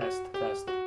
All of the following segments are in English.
Test, test.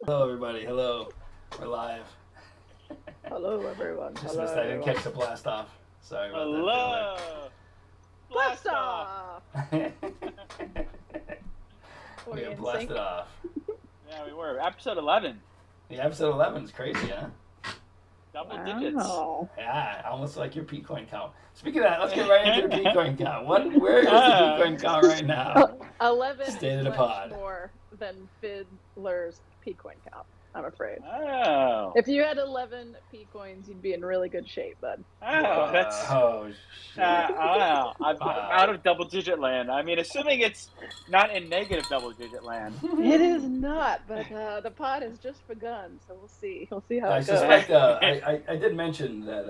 Hello, everybody. Hello. We're live. Hello, everyone. Just Hello, missed. I didn't everyone. catch the blast off. Sorry about Hello! Blast off! that. Were We you have in blasted sync? off. Yeah, we were. Episode 11. The episode 11 is crazy, huh? Double digits. Wow. Yeah, almost like your P-Coin count. Speaking of that, let's get right into the P-Coin count. Where is the P-Coin count right now? 11 State of is the much pod. more than Fiddler's P-Coin count, I'm afraid. Oh. If you had 11 P-Coins, you'd be in really good shape, bud. Oh, that's... Oh, shit. I'm out of double digit land. I mean, assuming it's not in negative double digit land. It is not, but the pod has just begun, so we'll see. We'll see how I it goes. suspect, I did mention that,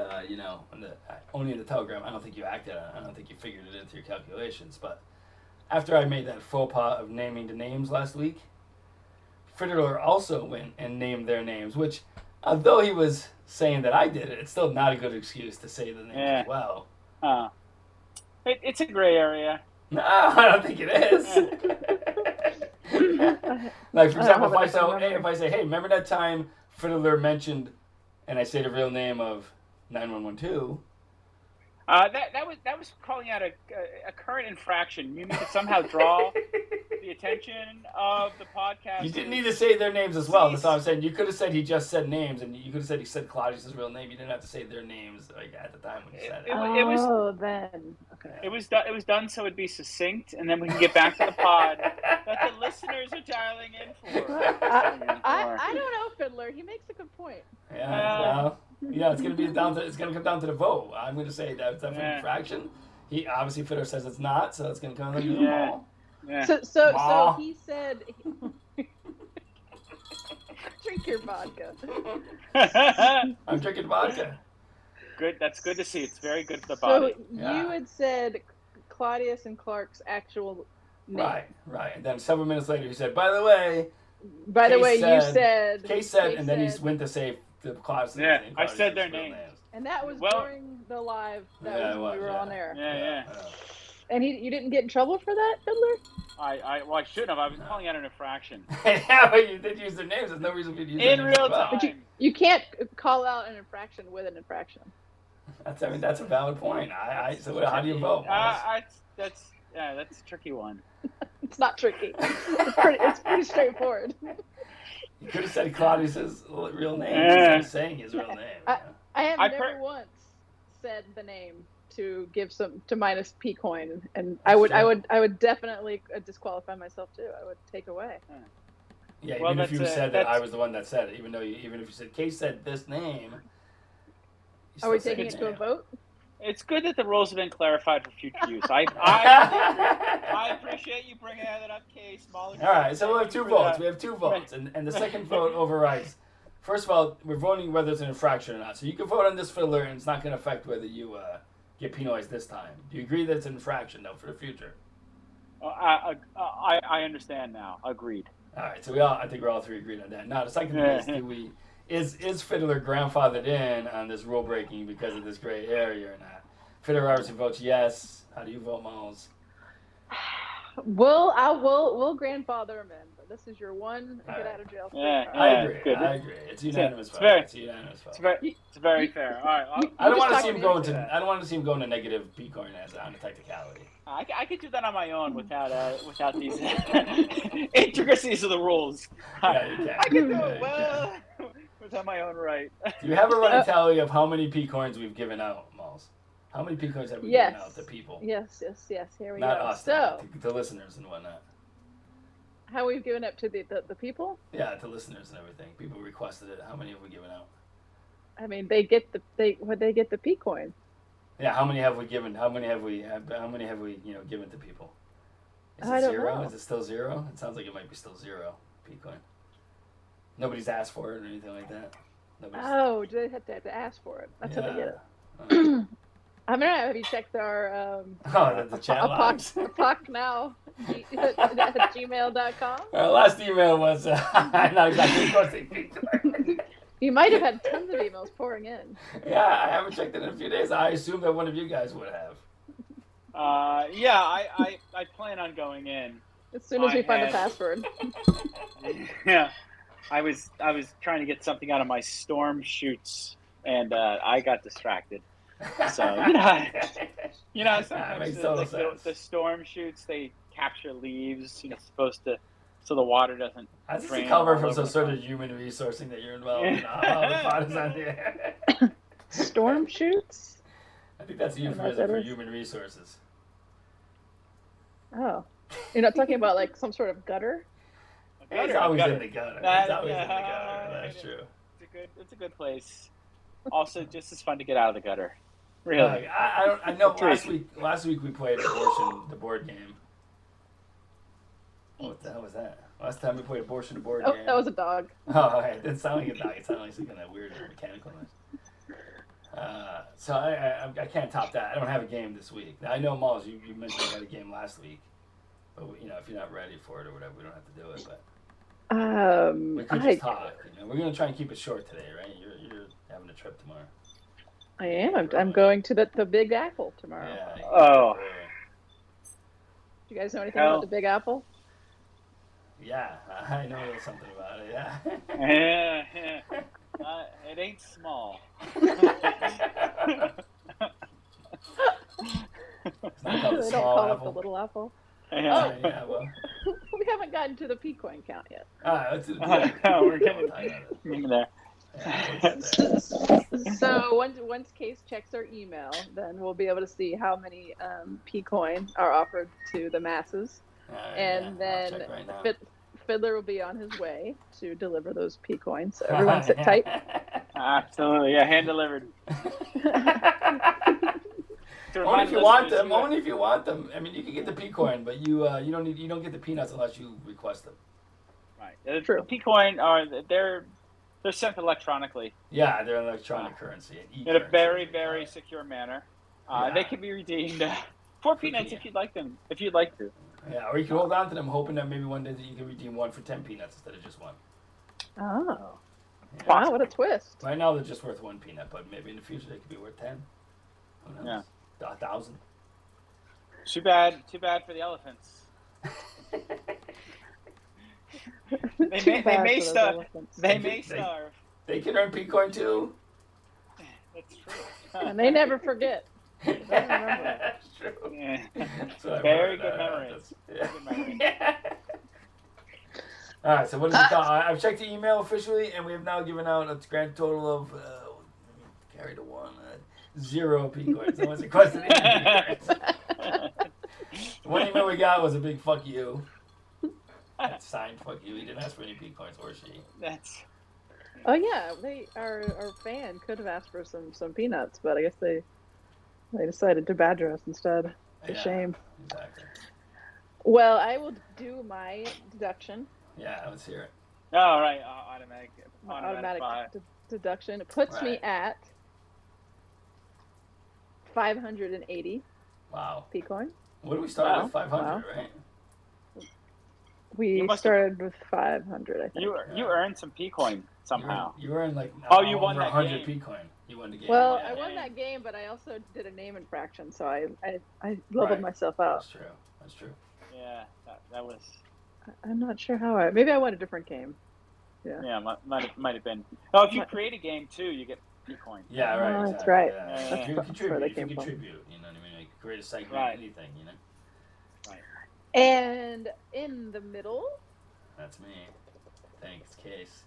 only in the Telegram, I don't think you acted on it. I don't think you figured it into your calculations. But after I made that faux pas of naming the names last week, Fiddler also went and named their names, which, although he was saying that I did it, it's still not a good excuse to say the names as well. It's a gray area. No, I don't think it is. Like, for example, if I say, hey, remember that time Fiddler mentioned, and I say the real name of 9112, That was calling out a current infraction. You need to somehow draw the attention of the podcast. You didn't need to say their names as well. That's all I'm saying. You could have said he just said names, and you could have said he said Claudius' real name. You didn't have to say their names like at the time when you said it. Then. Okay. It was done so it'd be succinct, and then we can get back to the pod that the listeners are dialing in for. I don't know, Fiddler. He makes a good point. Yeah, well, it's gonna come down to the vote. I'm gonna say that's definitely an infraction. He obviously Fiddler says it's not, so it's gonna come down to the ball. Yeah. So he said, drink your vodka. I'm drinking vodka. Good. That's good to see. It's very good for the body. So you had said Claudius and Clark's actual name. Right. And then several minutes later, he said, by the way, Case said, and then he went to say the Claudius. Yeah, I said their names. And that was during the live. That was when we were on air. Yeah. And you didn't get in trouble for that, Fiddler? I shouldn't have. I was calling out an infraction. Yeah, but you did use their names. There's no reason for you to use their names. In real time. But you can't call out an infraction with an infraction. That's a valid point. So how do you vote? That's a tricky one. It's not tricky. It's pretty straightforward. You could have said Claudius' real name instead of saying his real name. I have never once said the name to give to minus P-Coin, and I would definitely disqualify myself too. I would take away. Yeah, even if you said that I was the one that said it, even if you said Case said this name. Are we taking it to a vote? It's good that the rules have been clarified for future use. I appreciate you bringing that up, Case. All right, so we'll have two votes. We have two votes, and the second vote overrides. First of all, we're voting whether it's an infraction or not. So you can vote on this Fiddler, and it's not going to affect whether you get penalized this time. Do you agree that it's an infraction, though, for the future? I understand now. Agreed. All right, so I think we're all three agreed on that. Now, the second thing is, is Fiddler grandfathered in on this rule breaking because of this gray area or not? Fiddler obviously votes yes. How do you vote, Miles? We'll grandfather him in, but this is your one get out of jail free card. I agree. It's unanimous vote. It's unanimous vote. It's very fair. All right. I don't want to see him going to. I don't want to see him going to negative P-Coin as on a technicality. I could do that on my own without these intricacies of the rules. Yeah, you can. I can do it well without my own right. Do you have a running tally of how many P-Coins we've given out, Miles? How many P-Coins have we given out to people? Yes. Here we Not go. us, so to listeners and whatnot. How we've given up to the people? Yeah, to listeners and everything. People requested it. How many have we given out? I mean, they get the P-Coin. Yeah, how many have we given? How many have we given to people? Is I it don't 0? know. Is it still 0? It sounds like it might be still 0 P-Coin. Nobody's asked for it or anything like that. Do they have to ask for it? That's how they get it. I don't know. Have you checked our the chat logs? Apoc now at gmail.com? Our last email was not exactly requesting. You might have had tons of emails pouring in. Yeah, I haven't checked it in a few days. I assume that one of you guys would have. I plan on going in. As soon as we find the password. Yeah. I was trying to get something out of my storm shoots, and I got distracted. So sometimes makes total sense. the storm shoots, they capture leaves. Supposed to, so the water doesn't. I just drain cover all from over some the sort front. of human resourcing that you're involved in. The pot is on the air. Storm shoots? I think that's a I don't know what euphemism that for is. human resources. Oh. You're not talking about like some sort of gutter? It's always in the gutter. It's always in the gutter. Yeah. That's true. It's a good place. Also, just as fun to get out of the gutter. Really. I know. Treat. Last week we played Abortion, the board game. What the hell was that? Last time we played Abortion, the board Oh, game. that was a dog. Oh, okay. It didn't sound like a dog. It sounded like some kind of weird mechanical noise. So I can't top that. I don't have a game this week. Now, I know, Malls, you mentioned you had a game last week. But, if you're not ready for it or whatever, we don't have to do it. But we could just talk. We're going to try and keep it short today, right? You're having a trip tomorrow. I am. I'm going to the Big Apple tomorrow. Yeah. Oh. Do you guys know anything about the Big Apple? Yeah, I know something about it, yeah. Yeah. It ain't small. It's not called the They don't small call it apple. the little apple. Yeah. Yeah, well. We haven't gotten to the P-coin count yet. Let's do We're getting there. So once Case checks our email, then we'll be able to see how many P-coin are offered to the masses. And then Fiddler will be on his way to deliver those P-coins. So everyone sit tight. Absolutely, yeah, hand delivered. Only if you want them. Only if you want them. I mean, you can get the P-coin, but you don't get the peanuts unless you request them. Right. True. The P-coin they're sent electronically. Yeah, they're an electronic currency. In a very, very secure manner. They can be redeemed for peanuts if you'd like them. If you'd like to. Yeah, or you can hold on to them, hoping that maybe one day that you can redeem one for 10 peanuts instead of just one. Oh. Yeah. Wow, what a twist. Right now they're just worth 1 peanut, but maybe in the future they could be worth 10. Who knows? Yeah. 1,000. Too bad for the elephants. They may starve. They may starve. They can earn P-coin too. That's true. And they never forget. That's true. Yeah. That's Very good memory. Yeah. Good memory. All right, so what is it called? I've checked the email officially, and we have now given out a grand total of carry the one 0 P-coins. No one's requested any P-coins. One email we got was a big fuck you. That's signed fuck you. He didn't ask for any P-coins, or she. Oh yeah, our fan could have asked for some peanuts, but I guess they decided to badger us instead. It's a shame. Exactly. Well, I will do my deduction. Yeah, let's hear it. Oh, right. Automatic Deduction. It puts me at 580. Wow. P-coin. What did we start with? 500, Wow. right? We started with 500, I think. You earned some P-coin somehow. You earned like you won that 100 game. P-coin. You won the game. Well, yeah. I won that game, but I also did a name infraction, so I leveled myself out. That's true. Yeah, that was. I'm not sure how maybe I won a different game. Yeah. Yeah, might have been. Oh, if you create a game too, you get P-coin. Yeah, right. Oh, exactly. that's right. Yeah. That's If you where contribute, they came from. you know what I mean? You can create a segment, Right. anything, you know? And in the middle, That's me. Thanks, Case.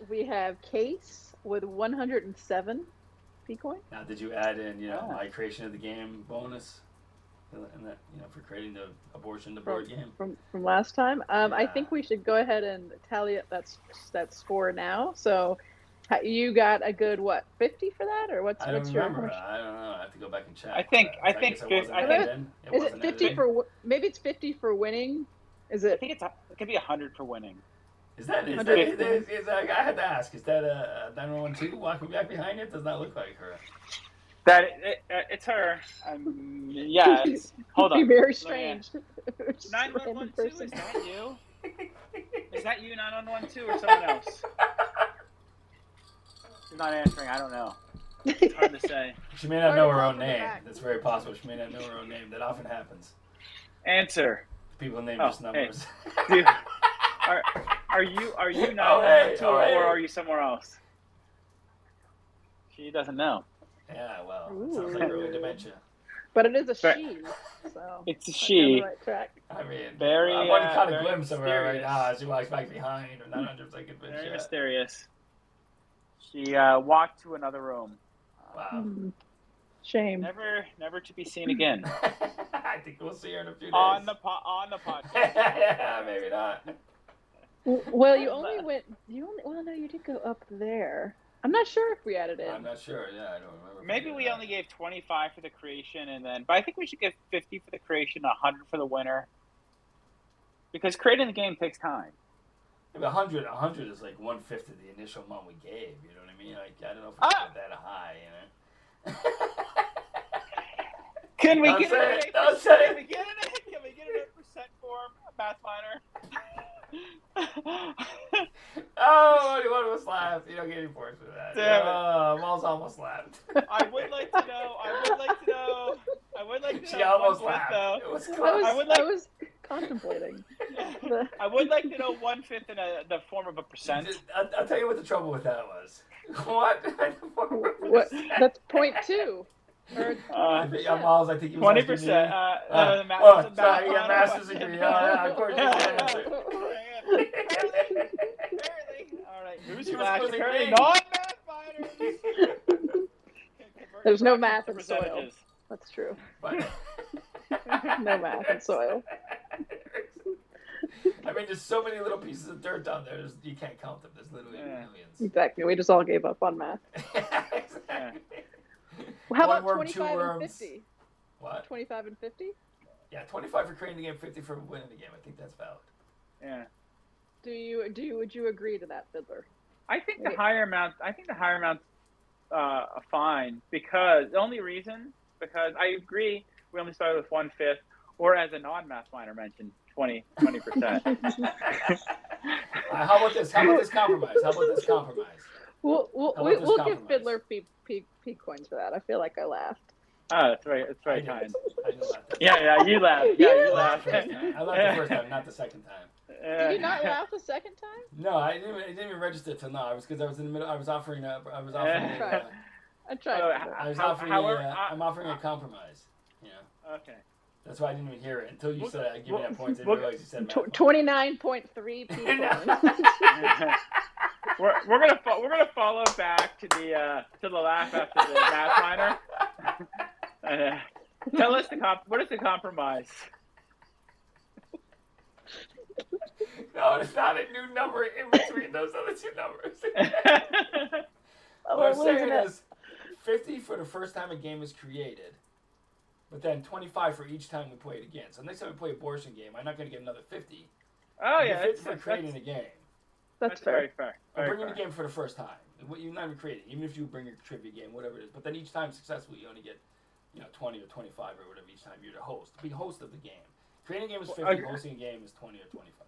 we have Case with 107 P-coin. Now, did you add in, Oh. my creation of the game bonus? And that, for creating the Abortion, the board game? From last time. I Yeah. think we should go ahead and tally up that score now. So you got a good 50 for that, or what's I don't your? remember. I don't know. I have to go back and check. I think guess it wasn't Is added in. It Is wasn't it 50 added in. for maybe it's 50 for winning? Is I it? think it could be 100 for winning. Is that I had to ask. Is that a 912 walking back behind it? Does not look like her. It's her. Yeah. Hold It'd on. be very strange. Just a random 9112. person. Is that you? Is that you? 9112 or someone else? She's not answering. I don't know. It's hard to say. She may not know her own From the name. back. That's very possible. She may not know her own name. That often happens. Answer. People name Oh, just numbers. Dude, Are you not Oh, on hey, the tour, oh, hey. or are you somewhere else? She doesn't know. Yeah, well, it sounds like early dementia. But it is a she, so it's a on she. the right track. I mean, Very, I'm only caught a very glimpse of her right mysterious. now as she walks back behind. I'm not 100% convinced Very yet. mysterious. She walked to another room. Wow. Shame. Never to be seen again. I think we'll see her in a few days. On the podcast. Yeah, maybe not. Well, no, you did go up there. I'm not sure if we added it. I'm not sure. Yeah, I don't remember. Maybe we only gave 25 for the creation, but I think we should give 50 for the creation, 100 for the winner. Because creating the game takes time. Yeah, 100 is like 1/5 of the initial amount we gave. You know what I mean? Like, I don't know if we get that high. You know. Can we get it? Can we get it in percent form, Pathfinder? Oh, only one of us laughed. You don't get any points for that. Mal's almost laughed. I would like to know. She almost laughed. Though. It was close. I was contemplating. I would like to know 1/5 in the form of a percent. I'll tell you what the trouble with that was. What? What? That's 0.2. Miles, I think you 20%. Sorry, you got master's degree. Of course you can. All right, who's apparently non-math fighters? There's no math in soil. That's true. No math in soil. I mean, there's so many little pieces of dirt down there. You can't count them. There's literally millions. Exactly. We just all gave up on math. Exactly. Well, how about 25 and 50? What? 25 and 50? Yeah, 25 for creating the game, 50 for winning the game. I think that's valid. Yeah. Would you agree to that, Fiddler? I think the higher amount. Fine, because the only reason I agree we only started with 1/5, or as a non-math minor mentioned, 20%. How about this compromise? We'll give Fiddler P coins for that. I feel like I laughed. Oh, that's right. It's very kind. I know that. Yeah, you laughed. Yeah, you laughed. I laughed the first time, not the second time. Did you not laugh the second time? No, I didn't even register till now. Because I was in the middle. I was offering. I'm offering a compromise. You know. Okay. That's why I didn't even hear it until you said give me that points. I didn't realize you said 29.3 people. We're gonna follow back to the laugh after the math minor. Tell us what is the compromise? No, it's not a new number in between those other two numbers. What I'm saying is 50 for the first time a game is created, but then 25 for each time we play it again. So next time we play Abortion Game, I'm not going to get another 50. Oh, yeah. 50 for creating a game. That's very fair. I'm bringing the game for the first time. You're not even creating, even if you bring a trivia game, whatever it is. But then each time successfully, you only get 20 or 25 or whatever each time you're the host. Be host of the game. Creating a game is 50, hosting a game is 20 or 25.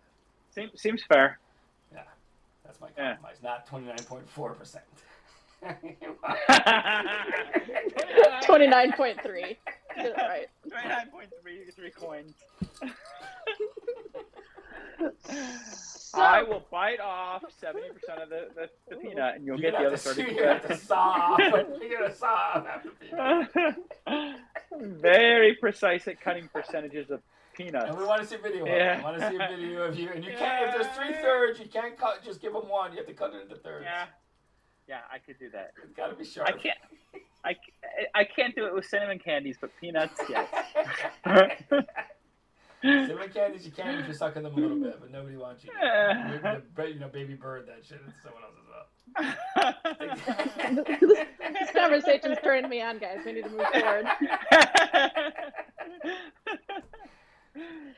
Seems fair. Yeah, that's my compromise. Not 29.4%. 29.3. Right. 29.3 coins. So, I will bite off 70% of the peanut, and you'll get the other 30%. You have to saw off. You're gonna saw off half the peanut. Very precise at cutting percentages of peanuts. And we want to see a video of it. We want to see a video of you. And you can't, if there's 3/3, you can't cut, just give them one. You have to cut it into thirds. Yeah, I could do that. It's got to be sharp. I can't do it with cinnamon candies, but peanuts, yes. Cinnamon candies, you can if you're sucking them a little bit, but nobody wants you. Baby bird, that shit. It's someone else as well. This conversation's turning me on, guys. We need to move forward.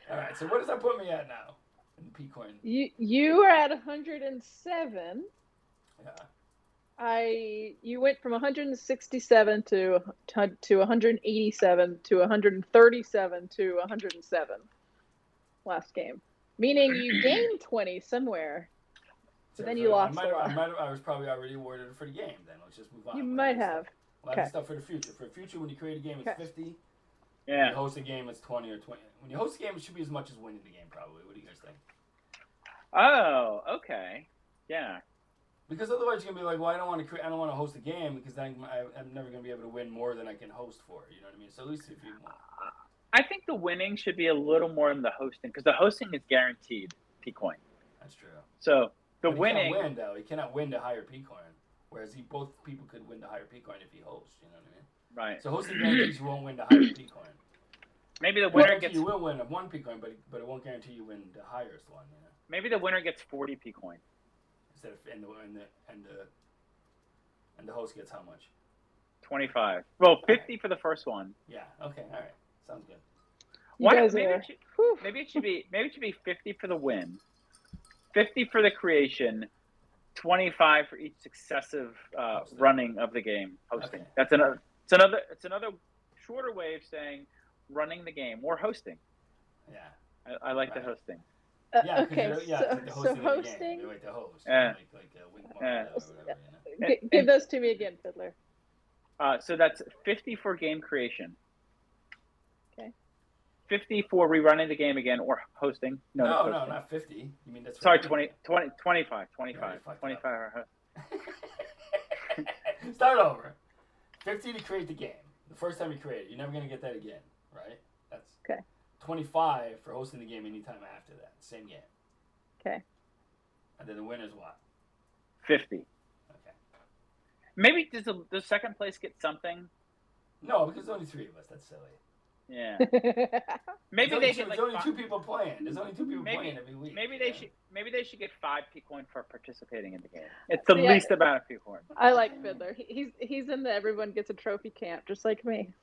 All right, so what does that put me at now in P-Coin? You are at 107. Yeah. You went from 167 to 187 to 137 to 107 last game, meaning you gained 20 somewhere. So then you lost a lot. I was probably already awarded for the game. Then let's just move on. You might have. A lot of stuff for the future. For the future, when you create a game, it's 50. Yeah. When you host a game, it's 20 or 20. When you host a game, it should be as much as winning the game, probably. What do you guys think? Oh, okay. Yeah. Because otherwise you're gonna be like, well, I don't want to host a game because then I'm never gonna be able to win more than I can host for. You know what I mean? So at least if you want. I think the winning should be a little more in the hosting because the hosting is guaranteed P-Coin. That's true. So but winning. He can't win though. He cannot win the higher P-Coin. Whereas both people could win the higher P-Coin if he hosts. You know what I mean? Right. So hosting guarantees you won't win the higher P-Coin. Maybe the winner gets. You will win one P-Coin, but it won't guarantee you win the highest one. You know? Maybe the winner gets 40 P-Coin. Instead of and the host gets how much? 25. Well, 50 for the first one. Yeah. Okay. All right. Sounds good. Maybe it should be 50 for the win, 50 for the creation, 25 for each successive running of the game hosting. Okay. It's another shorter way of saying running the game or hosting. Yeah. I like the hosting. Okay, so hosting. They like the host. Give those to me again, Fiddler. So that's 50 for game creation. Okay. 50 for rerunning the game again or hosting. No, not 50. You mean that's sorry, 25. Start over. 50 to create the game. The first time you create it, you're never gonna get that again, right? That's okay. 25 for hosting the game anytime after that. Same game. Okay. And then the winner's what? 50. Okay. Maybe does the second place get something? No, because there's only 3 of us. That's silly. Yeah. Maybe they get there's only 2 people playing. There's only 2 people playing every week. Maybe they should get 5 P-Coin for participating in the game. It's the least amount of P-Coin. I like Fiddler. He's in the everyone gets a trophy camp, just like me.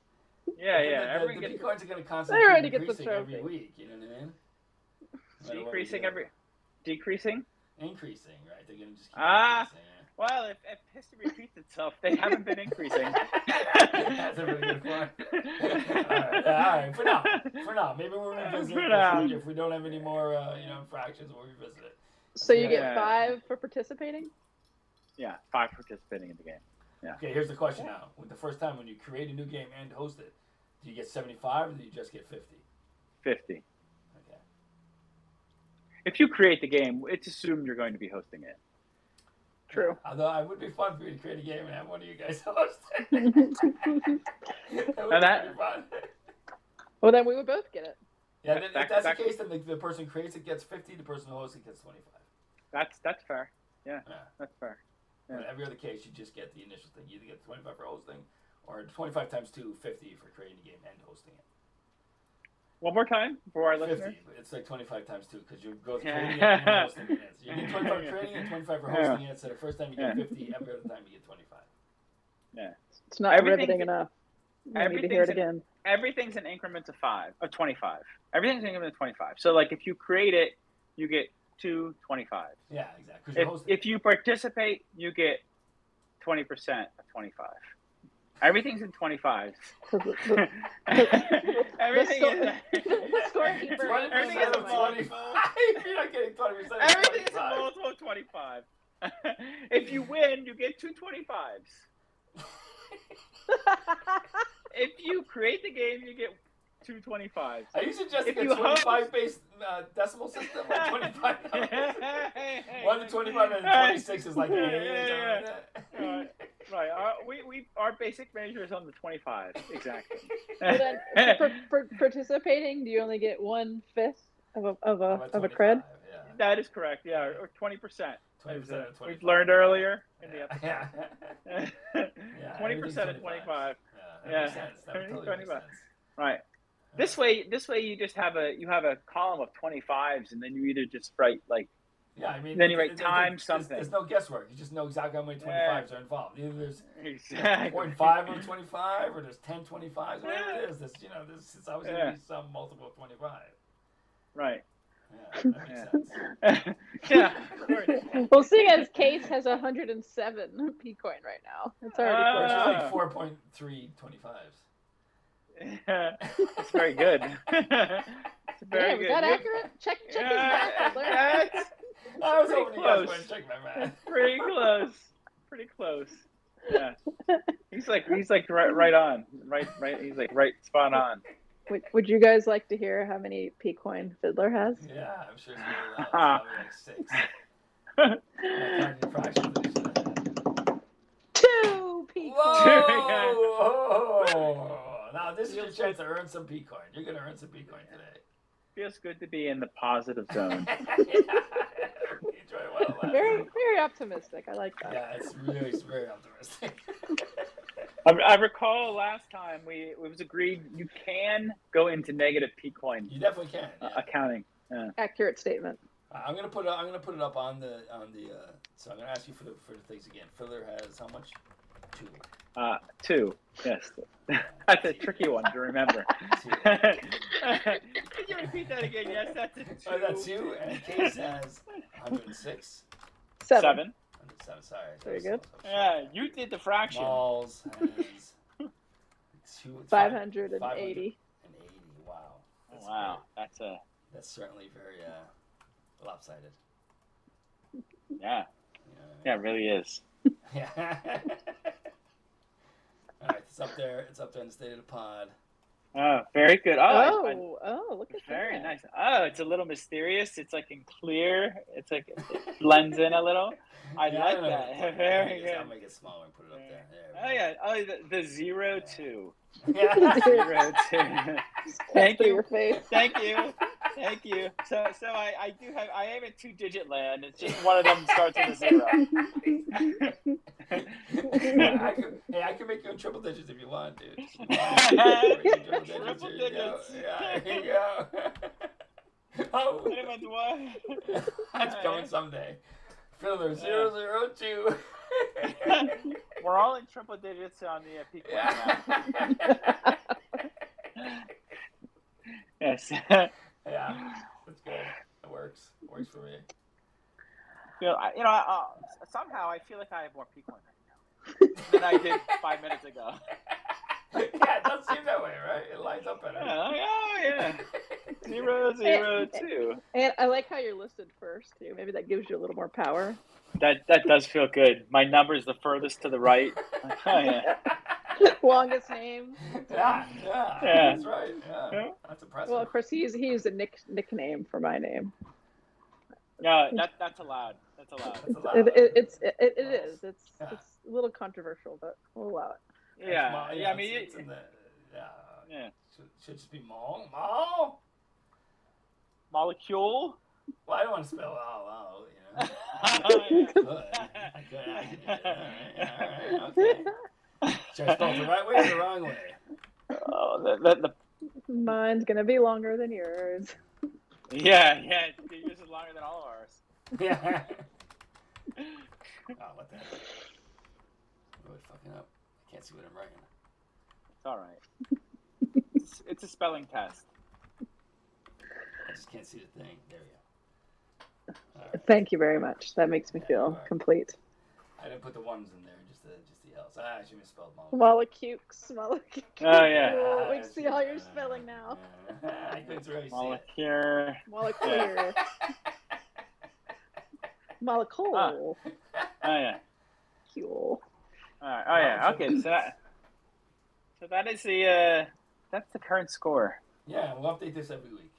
Yeah. The P-Coins are going to constantly increasing every week. You know what I mean? Decreasing? Increasing, right? They're going to just keep increasing. Well, if history repeats itself, they haven't been increasing. That's a really good point. All right. For now, maybe we'll revisit it. If we don't have any more, infractions, we'll revisit it. So you get 5 for participating? Yeah, 5 participating in the game. Yeah. Okay, here's the question now. The first time when you create a new game and host it, do you get 75 or do you just get 50? 50. Okay. If you create the game, it's assumed you're going to be hosting it. True. Although it would be fun for you to create a game and have one of you guys host it. That would be fun. Well, then we would both get it. Yeah, if that's the case, then the person who creates it gets 50, the person who hosts it gets 25. That's fair. Yeah, that's fair. Yeah. But every other case, you just get the initial thing. You either get 25 for hosting, or 25 times 2, 50 for creating the game and hosting it. One more time for our 50, listeners. but it's like 25 times 2 because you go creating it and hosting it. So you get 25 for creating it, 25 for hosting it. So the first time you get 50, every other time you get 25. Yeah, it's not riveting enough. I need to hear it again. Everything's in increments of 25. Everything's in increments of 25. So like if you create it, you get 2 25s. Yeah, exactly. If you participate, you get 20% of 25. Everything's in 25s. Everything is. The scorekeeper. Everything is a 25. You're not getting 20%. Everything is a multiple of 25. If you win, you get 2 25s. If you create the game, you get 2 25s. Are you suggesting a 25-based decimal system? Like 25? 1 to 25 and 26 is like Right. Our basic measure is on the 25. Exactly. Then, for participating, do you only get 1/5 of a cred? Yeah. That is correct. Yeah, or 20%. 20%. We've learned earlier in the episode. Yeah. 20% of 25. Yeah. 25. Right. This way you just have a column of 25s, and then you either just write like. Yeah, I mean. Then you write times something. There's no guesswork. You just know exactly how many 25s are involved. Either there's 0.5 on 25, or there's 10 25s. Whatever it is, it's always going to be some multiple of 25. Right. Yeah, that makes sense. Yeah. Of course. Well, seeing as Case has 107 P-Coin right now, it's already close. Like 4.3 25s. That's very good. It's very good. Was that accurate? Check his math. I was hoping you guys wouldn't check my math. Pretty close. Yeah. He's like right on. Right. He's like right spot on. Would you guys like to hear how many P-Coin Fiddler has? Yeah, I'm sure it's really loud. It's probably like 6. Two P-Coin. Whoa! Now this is your chance to earn some P-Coin. You're gonna earn some P-Coin today. Feels good to be in the positive zone. Very, very optimistic. I like that. Yeah, it's very optimistic. I recall last time it was agreed you can go into negative P-Coin. You definitely can. Yeah. Accounting. Yeah. Accurate statement. I'm gonna put it up on the. So I'm gonna ask you for the things again. Fiddler has how much? 2. 2. Yes. That's a tricky one to remember. 2. Could you repeat that again? Yes, that's a 2. Oh, that's 2. And Case has 106. 7. 107. Sorry. Very good. Yeah, you did the fraction. Malls has 580. 580. Wow. Wow, great. That's certainly very lopsided. Yeah. Yeah, it really is. Yeah. All right, it's up there. It's up there in the state of the pod. Oh, very good. Oh, look at very that. nice. Oh, it's a little mysterious. It's like in clear. It's like it blends in a little. I like that. Very good. I'll make it smaller and put it up there. Oh yeah. Oh, the 0-2. Yeah. 0-2. Thank you. Your face. Thank you. So I am in 2-digit land. It's just one of them starts with a 0. I can make you in triple digits if you want, dude. Triple digits. Yeah, there you go. Oh, that's coming someday. Fiddler 002. We're all in triple digits on the peak Yeah. Yes. Yeah, that's good. It works. Works for me. Somehow I feel like I have more P-Coin right now than I did 5 minutes ago. Yeah, it does seem that way, right? It lines up better. Yeah. 0-0-2. And I like how you're listed first too. Maybe that gives you a little more power. That does feel good. My number's the furthest to the right. Oh, yeah. Longest name. Yeah, that's right. Yeah, that's impressive. Well, of course, he used a nickname for my name. No, that's allowed. That's allowed. It is. It's a little controversial, but we'll allow it. Yeah. I mean, it's in the, yeah. Should just be mall. Molecule. Well, I don't want to spell all, you know. I could. All right, okay. Should I spell it the right way or the wrong way? Oh, the Mine's gonna be longer than yours. Yeah. Yours is longer than all of ours. Yeah. Oh, what the heck? I'm really fucking up. I can't see what I'm writing. It's all right. It's a spelling test. I just can't see the thing. There we go. Right. Thank you very much. That makes me feel complete. I didn't put the ones in there, just the L's. I actually misspelled molecule. Oh yeah. We can see all your spelling now. I couldn't really Molecule. Molecule. Molecule. Oh yeah. Cool. All right. Oh yeah. Okay. So that is that's the current score. Yeah, we'll update this every week.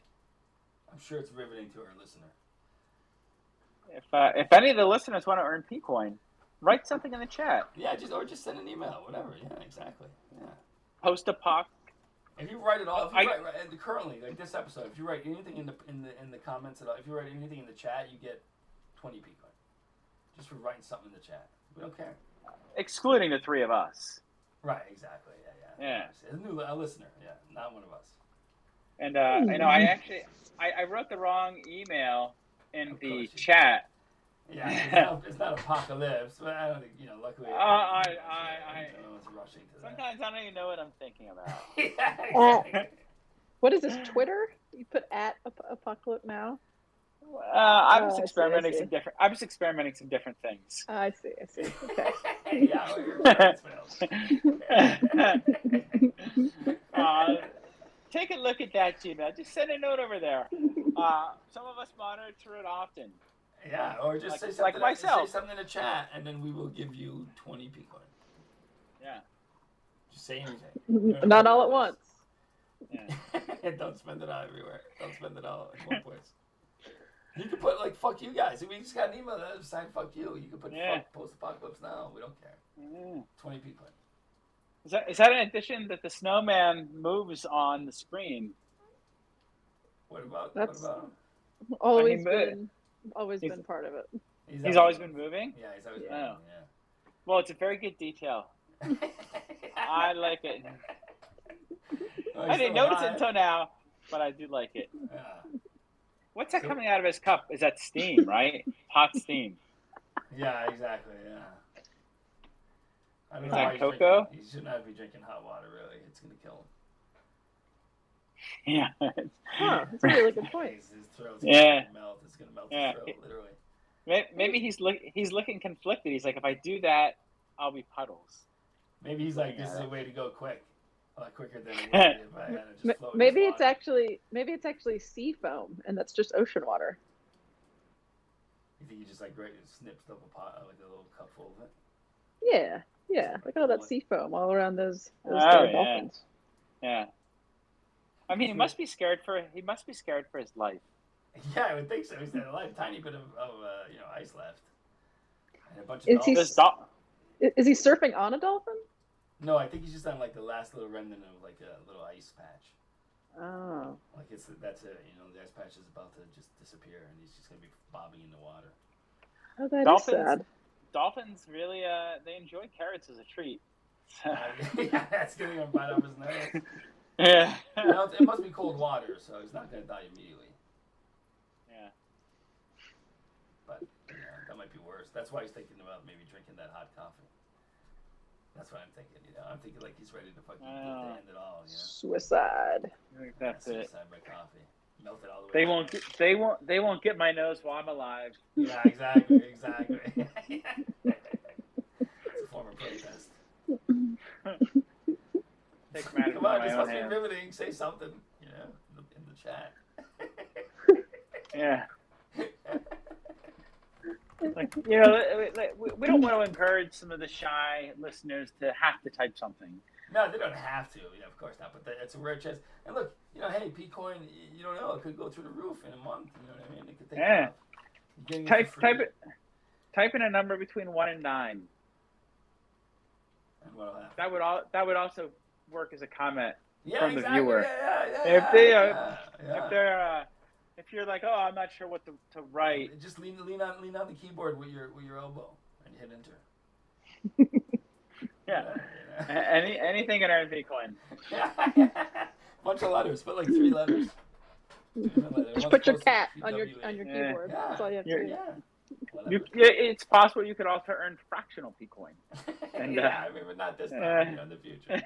I'm sure it's riveting to our listener. If any of the listeners want to earn P-Coin, write something in the chat. Yeah, just send an email, whatever. Yeah, exactly. Yeah. Post a POC. If you write it all, currently like this episode, if you write anything in the comments at all, if you write anything in the chat, you get 20 P-Coin. Just for writing something in the chat. We don't care. Excluding the 3 of us. Right. Exactly. Yeah. A listener. Yeah, not one of us. And I wrote the wrong email in the chat. Yeah, it's not apocalypse, but I don't think, luckily. I was rushing to that. Sometimes I don't even know what I'm thinking about. Yeah, exactly. What is this, Twitter? You put at Apocalypse Now? I was experimenting some different. I was experimenting some different things. I see. Okay. Yeah, take a look at that Gmail. Just send a note over there. Some of us monitor it often. Yeah, or just say something like myself. Say something in the chat, and then we will give you 20 P-Coin. Yeah. Just say anything. Not all at once. Yeah. Don't spend it all everywhere. Don't spend it all in one place. You could put like "fuck you guys." We just got an email that signed "fuck you." You could put "fuck post-apocalypse now." We don't care. 20 people. Is that an addition that the snowman moves on the screen? What about? Always been part of it. He's always been moving? Yeah, he's always been moving, yeah. Well, it's a very good detail. I like it. I didn't notice it until now, but I do like it. Yeah. What's that coming out of his cup? Is that steam, right? Hot steam. Yeah, exactly, yeah. I don't Is know that why cocoa? He should not be drinking hot water, really. It's going to kill him. Yeah. That's a really good point. His throat's going to melt. It's going to melt his throat, literally. Maybe he's looking conflicted. He's like, if I do that, I'll be puddles. Maybe he's like, this is a way to go quick. A lot quicker than it would if I had to just float. Maybe it's actually sea foam, and that's just ocean water. You think he just like snips up a pot, like a little cup full of it? Yeah. Look at all that sea foam all around those dolphins. Yeah. I mean, he must be scared for his life. Yeah, I would think so. He's got a tiny bit of ice left, and a bunch of Is he surfing on a dolphin? No, I think he's just on like the last little remnant of like a little ice patch. Oh. Like that's it. The ice patch is about to just disappear, and he's just gonna be bobbing in the water. Oh, that is sad. Dolphins really they enjoy carrots as a treat. Yeah, that's gonna go bite off his nose. Yeah. It must be cold water, so he's not gonna die immediately. Yeah. But that might be worse. That's why he's thinking about maybe drinking that hot coffee. That's what I'm thinking. I'm thinking like he's ready to fucking end it all. Suicide. I think that's it. Suicide by coffee. Melt it all the way. They won't get my nose while I'm alive. Yeah, exactly. It's a form of protest. Come on, this must be riveting. Say something, in the chat. Yeah. We don't want to encourage some of the shy listeners to have to type something. No, they don't have to. Of course not. But it's a rare chance. And look, hey, P-Coin, you don't know. It could go through the roof in a month. You know what I mean? It could take Type in a number between 1 and 9. And what'll happen? That would also work as a comment from the exactly. viewer. If you're like, oh, I'm not sure what to write, just lean on the keyboard with your elbow and hit enter. Anything in P-Coin. Bunch of letters, but like 3 letters. Just put your cat on your keyboard. Yeah. That's all you have to do. It's possible you could also earn fractional P-Coin. And, but not this time. In the future.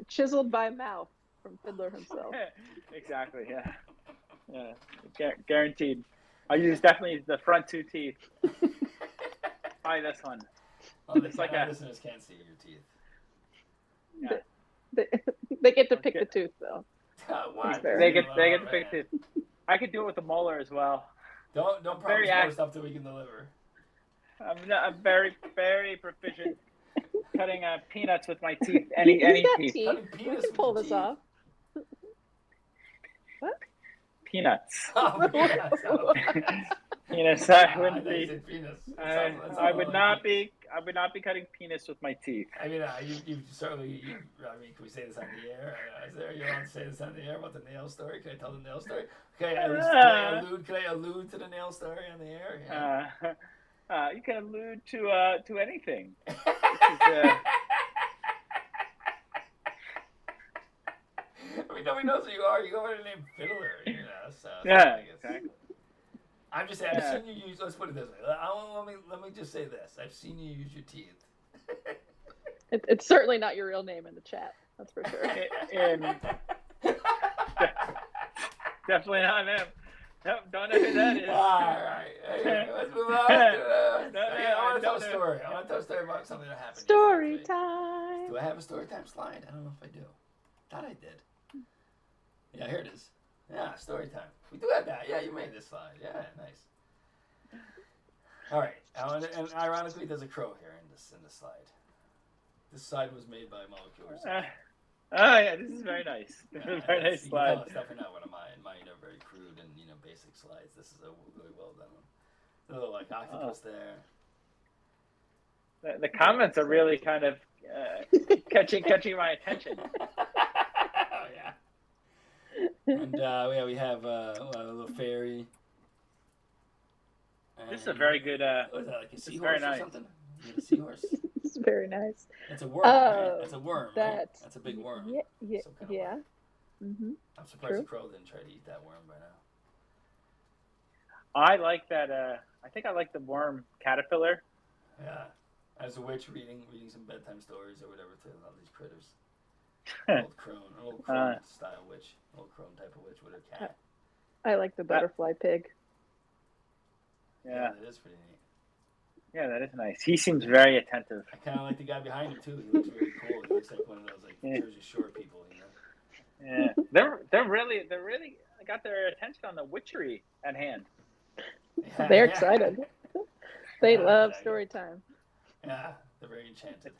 Chiseled by mouth from Fiddler himself. Exactly. Yeah. Guaranteed. I'll use definitely the front 2 teeth. Probably this one. Oh, listeners can't see your teeth. Yeah. They get to pick the tooth though. They get to pick the tooth. I could do it with a molar as well. Don't promise more stuff that we can deliver. I'm very, very proficient cutting peanuts with my teeth. Any teeth. We can pull this off. What? Peanuts. Oh, peanuts. Penis. I wouldn't be. Penis. I would not be cutting penis with my teeth. I mean, you certainly. I mean, can we say this on the air? Is there you want to say this on the air about the nail story? Can I tell the nail story? Can I allude to the nail story on the air? Yeah. You can allude to anything. I mean, nobody knows who you are. You go by the name Fiddler, So yeah, exactly. I'm just saying, I've seen you use. Let's put it this way. Let me just say this. I've seen you use your teeth. It's certainly not your real name in the chat. That's for sure. Definitely not him. Don't know who that is. All right. Let's move on. I want to tell a story. I want to tell a story about something that happened. Story time. Do I have a story time slide? I don't know if I do. Thought I did. Yeah, here it is. Yeah, story time. We do have that. Yeah, you made this slide. Yeah, nice. All right. And ironically, there's a crow here in this slide. This slide was made by Molecular. Oh yeah, this is very nice. This is a very nice slide. It's definitely not one of mine. Mine are very crude and basic slides. This is a really well done one. A little like octopus there. The comments are really kind of catching my attention. Oh yeah. And we have a little fairy. This is a very good. What is that, like a seahorse very nice. or something? A seahorse? It's very nice. It's a worm, right? That's a worm, right? That's That's a big worm. Yeah. Yeah. Mm-hmm. I'm surprised True. the crow didn't try to eat that worm by now. I like that. I think I like the worm caterpillar. Yeah. As a witch reading some bedtime stories or whatever to all these critters. Old crone style witch. Old crone type of witch with her cat. I like the butterfly pig. Yeah. That is pretty neat. Yeah, that is nice. He seems very attentive. I kind of like the guy behind him too. He looks really cool. He looks like one of those Jersey Shore people, Yeah, they're really got their attention on the witchery at hand. Yeah, They're excited. They love story time. Yeah, they're very enchanted.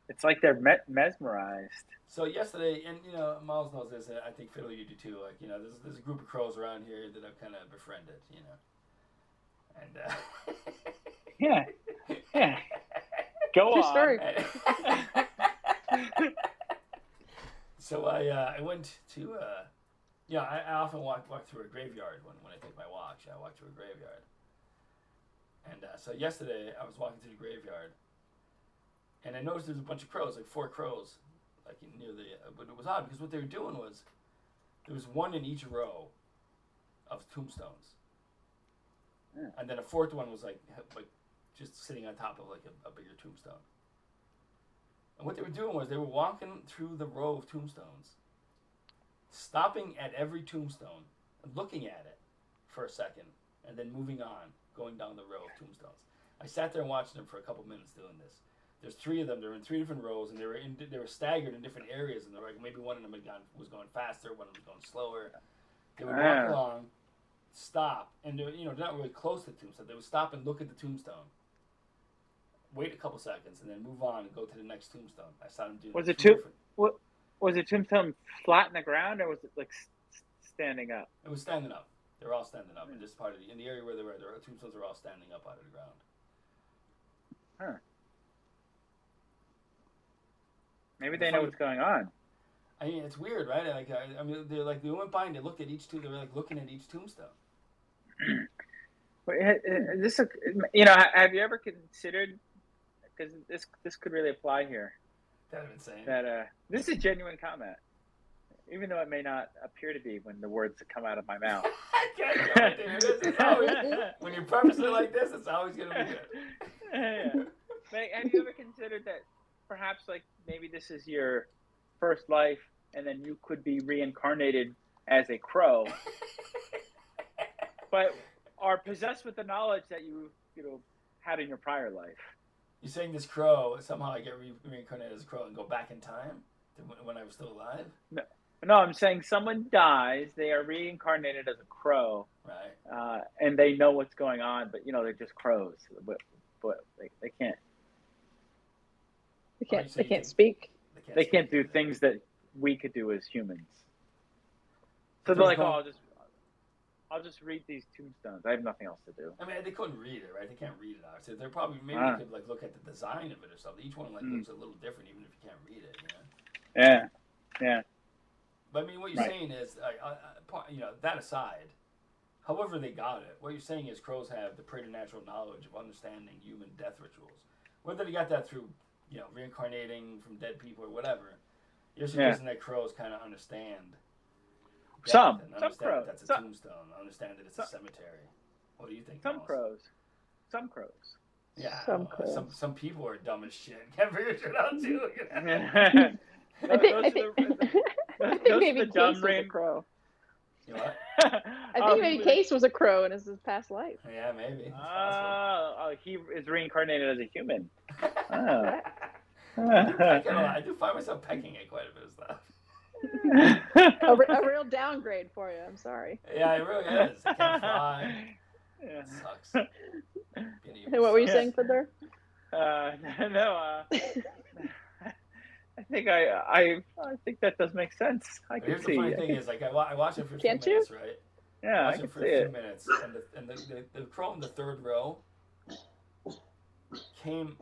It's like they're mesmerized. So yesterday, and Miles knows this. I think Fiddle, you do too. Like there's a group of crows around here that I've kind of befriended. And yeah. Go True on. story. So I went to I often walk through a graveyard when I take my walks. I walk through a graveyard. And so yesterday I was walking through the graveyard, and I noticed there was a bunch of crows, like 4 crows, like near the. But it was odd because what they were doing was there was one in each row of tombstones, and then a 4th one was like just sitting on top of like a bigger tombstone. And what they were doing was they were walking through the row of tombstones, stopping at every tombstone, looking at it for a second, and then moving on, going down the row of tombstones. I sat there and watched them for a couple minutes doing this. There's 3 of them. They were in 3 different rows, and they were staggered in different areas. And they're like maybe one of them was going faster, one of them was going slower. They would walk along, stop, and they're not really close to the tombstone. They would stop and look at the tombstone, wait a couple seconds, and then move on and go to the next tombstone. I saw them do. Was the tombstone flat in the ground, or was it like standing up? It was standing up. They were all standing up, and just part of in the area where they were, their tombstones were all standing up out of the ground. Huh. Maybe they know what's going on. I mean, it's weird, right? They went by and they looked at each they were like looking at each tombstone. This, have you ever considered? Because this could really apply here. That's insane. That this is a genuine comment, even though it may not appear to be when the words come out of my mouth. When you preface it like this, it's always going to be good. Yeah. But have you ever considered that perhaps maybe this is your first life, and then you could be reincarnated as a crow, but are possessed with the knowledge that you had in your prior life? You're saying this crow, somehow I get reincarnated as a crow and go back in time to when I was still alive? No, I'm saying someone dies, they are reincarnated as a crow, right? And they know what's going on, but they're just crows, but they can't. They can't speak. They can't do things that we could do as humans. So they're like, I'll just read these tombstones. I have nothing else to do. I mean, they couldn't read it, right? They can't read it out. So they're probably they could look at the design of it or something. Each one looks a little different, even if you can't read it. Yeah. But I mean, what you're saying is, that aside, however they got it, what you're saying is crows have the preternatural knowledge of understanding human death rituals. Whether they got that through, reincarnating from dead people or whatever, you're suggesting that crows kind of understand. Some That crows. that's a tombstone. Understand that it's a cemetery. What do you think? Some crows. Yeah. Some crows. Some people are dumb as shit. Can't figure shit out too. I think maybe Case was a crow. You what? I think maybe Case was a crow in his past life. Yeah, maybe. He is reincarnated as a human. I do find myself pecking at quite a bit of stuff. a real downgrade for you. I'm sorry. Yeah, it really is. I can't fly. It sucks. What were you saying, Fiddler? think that does make sense. I But can here's see. the funny thing is, like, I watch it for a few Can't you? minutes, right? Yeah, I Watch can it for see a few it. minutes, and the crow in the third row came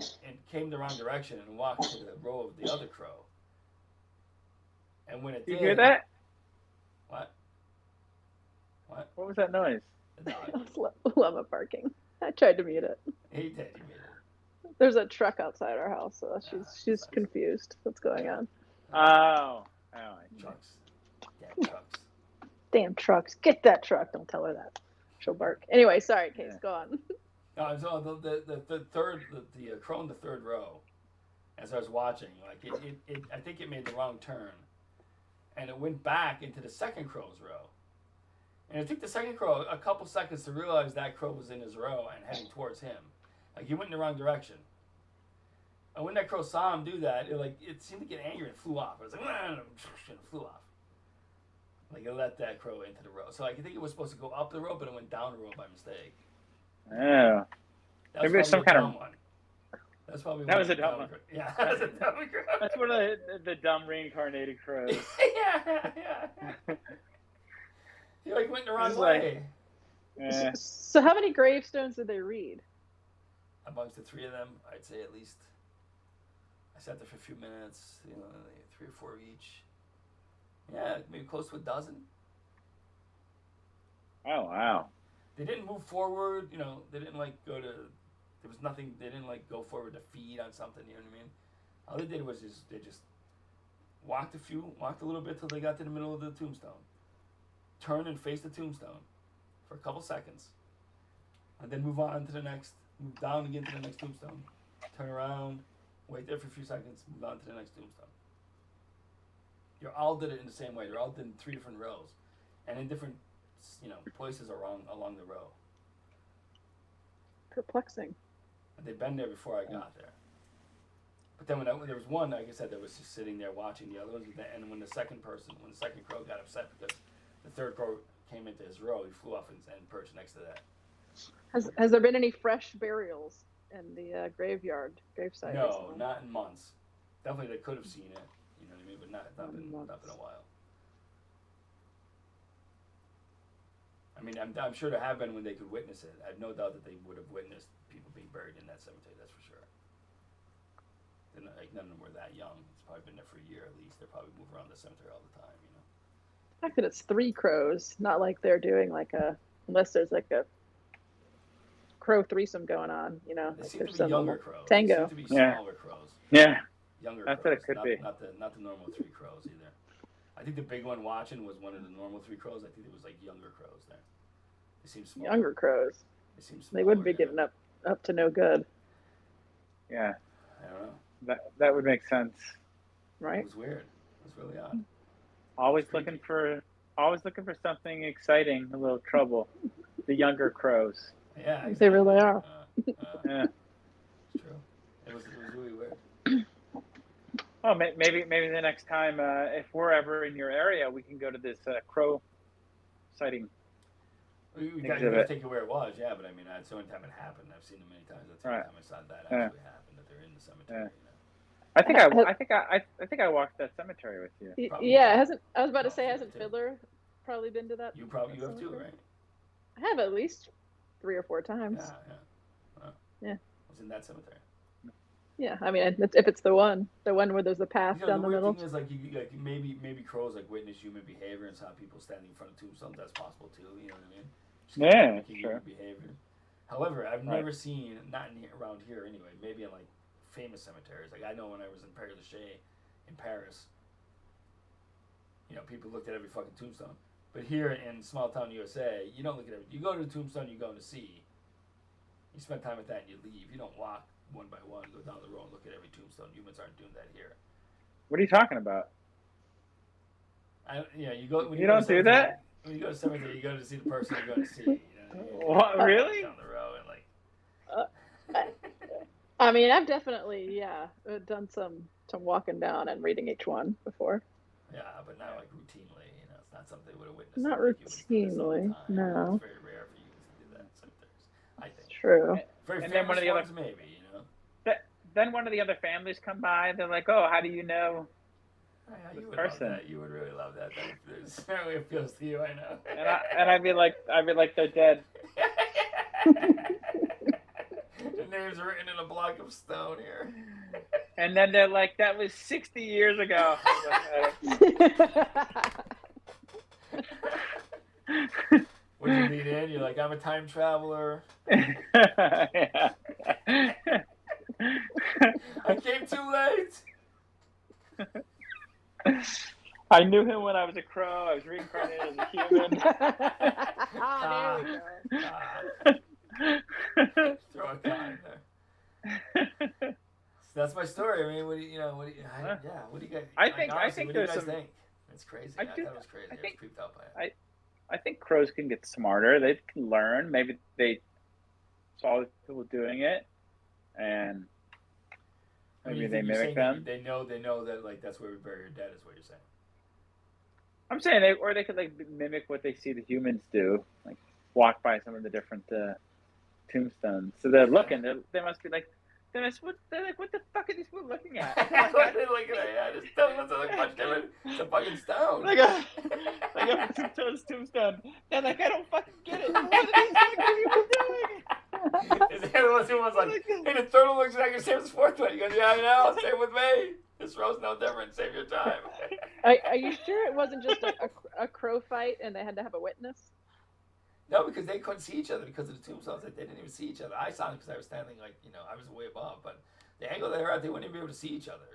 the wrong direction and walked to the row of the other crow. And when it You did, hear that? What? What was that noise? The dog. Llama barking. I tried to mute it. He did. He made it. There's a truck outside our house, so she's nice. confused. What's going on? Oh, Trucks. Damn trucks. Damn trucks! Get that truck! Don't tell her that. She'll bark. Anyway, sorry, Case. Go on. No, so the crow in the third row, as I was watching, like it I think it made the wrong turn, and it went back into the second crow's row. And it took the second crow a couple seconds to realize that crow was in his row and heading towards him. Like, he went in the wrong direction. And when that crow saw him do that, it seemed to get angry and flew off. It was like, and it flew off. Like, it let that crow into the row. So, like, I think it was supposed to go up the row, but it went down the row by mistake. yeah. That Maybe it's some kind of one. That's probably that was a dumb one. Yeah, that was a dumb crow. That's one of the dumb reincarnated crows. yeah. He like went the wrong way. Yeah. So how many gravestones did they read? Amongst the three of them, I'd say at least. I sat there for a few minutes. 3 or 4 each. Yeah, maybe close to a dozen. Oh wow. They didn't move forward. They didn't like go to. There was nothing. They didn't like go forward to feed on something. You know what I mean? All they did was they just walked a little bit till they got to the middle of the tombstone. Turn and face the tombstone for a couple seconds, and then move on to the next. Move down again to the next tombstone. Turn around, wait there for a few seconds, move on to the next tombstone. You all did it in the same way. They're all in 3 different rows, and in different, places along the row. Perplexing. And they'd been there before I got there. But then when there was one, like I said, that was just sitting there watching the other ones, and when the second crow got upset because the third crow came into his row, he flew off and perched next to that. Has there been any fresh burials in the gravesite? No, recently? not in months. Definitely, they could have seen it. You know what I mean? But not been a while. I mean, I'm sure there have been when they could witness it. I have no doubt that they would have witnessed people being buried in that cemetery. That's for sure. None of them were that young. It's probably been there for a year at least. They probably move around the cemetery all the time. The fact that it's 3 crows, not like they're doing unless there's like a crow threesome going on. They like seem there's to be younger crows. Tango. They seem to be smaller crows. Yeah. Younger That's crows. what it could be. Not the normal 3 crows either. I think the big one watching was one of the normal 3 crows. I think it was like younger crows there. They seem smaller. Younger crows. They seem smaller. They wouldn't be getting up to no good. Yeah. I don't know. That would make sense. Right. It was weird. It was really odd. Always looking for something exciting, a little trouble. The younger crows. Yeah. Exactly. They really are. Yeah. It's true. It was really weird. Oh, maybe the next time, if we're ever in your area, we can go to this crow sighting. We got to take it where it was, yeah. But I mean, it's the only time it happened. I've seen it many times. That's the only time I saw that actually happen. That they're in the cemetery. Yeah. I think I walked that cemetery with you. Yeah, I was about to say, hasn't Fiddler probably been to that? You have too, right? I have at least 3 or 4 times. Yeah. I was in that cemetery. Yeah, I mean, if it's the one where there's a path down the middle. The weird thing is, maybe crows witness human behavior and saw people standing in front of tombstones. That's possible too. You know what I mean? Sure. Behavior. However, I've never seen, not around here anyway. Maybe in famous cemeteries. Like I know when I was in Père Lachaise in Paris, people looked at every fucking tombstone. But here in small town USA, you don't look at every. You go to the tombstone, you go to see. You spend time with that and you leave. You don't walk one by one, go down the road and look at every tombstone. Humans aren't doing that here. What are you talking about? You go. When you don't do that? When you go to cemetery, you go to see the person you're going to see. What, really? Down the road and I mean, I've definitely done some walking down and reading each one before. Yeah, but not routinely. It's not something they would have witnessed. Not routinely, no. It's very rare for humans to do that in cemeteries, I think. True. Very and famous then one of the ones, maybe. then one of the other families come by. They're like, "Oh, how do you know this person?" Love that. You would really love that. That certainly appeals to you. I know. And I'd be like, they're dead. The name's written in a block of stone here. And then they're like, "That was 60 years ago." Would you lead in? You're like, "I'm a time traveler." Yeah. I came too late. I knew him when I was a crow. I was reincarnated as a human. There we go. Throw a con there. So that's my story. I mean, what do you guys? I think there's some. Think? It's crazy. I thought it was crazy. I was creeped out by it. I think crows can get smarter. They can learn. Maybe they saw people doing it, and maybe they mimic them. They know that like that's where we bury your dead. Is what you're saying? I'm saying they could like mimic what they see the humans do, like walk by some of the different tombstones. So they're looking. They must be like. They're like, what the fuck are these people looking at? What they're looking at? Yeah, this stone looks like much different. It's a fucking stone. Like a tombstone. They're like, I don't fucking get it. What are these fucking people doing? Is the other one's like, hey, the turtle looks like the same as fourth one. He goes, yeah, I know. Same with me. This row's no different. Save your time. Are you sure it wasn't just a crow fight and they had to have a witness? No, because they couldn't see each other because of the tombstones. They didn't even see each other. I saw them because I was standing I was way above. But the angle they were at, they wouldn't even be able to see each other.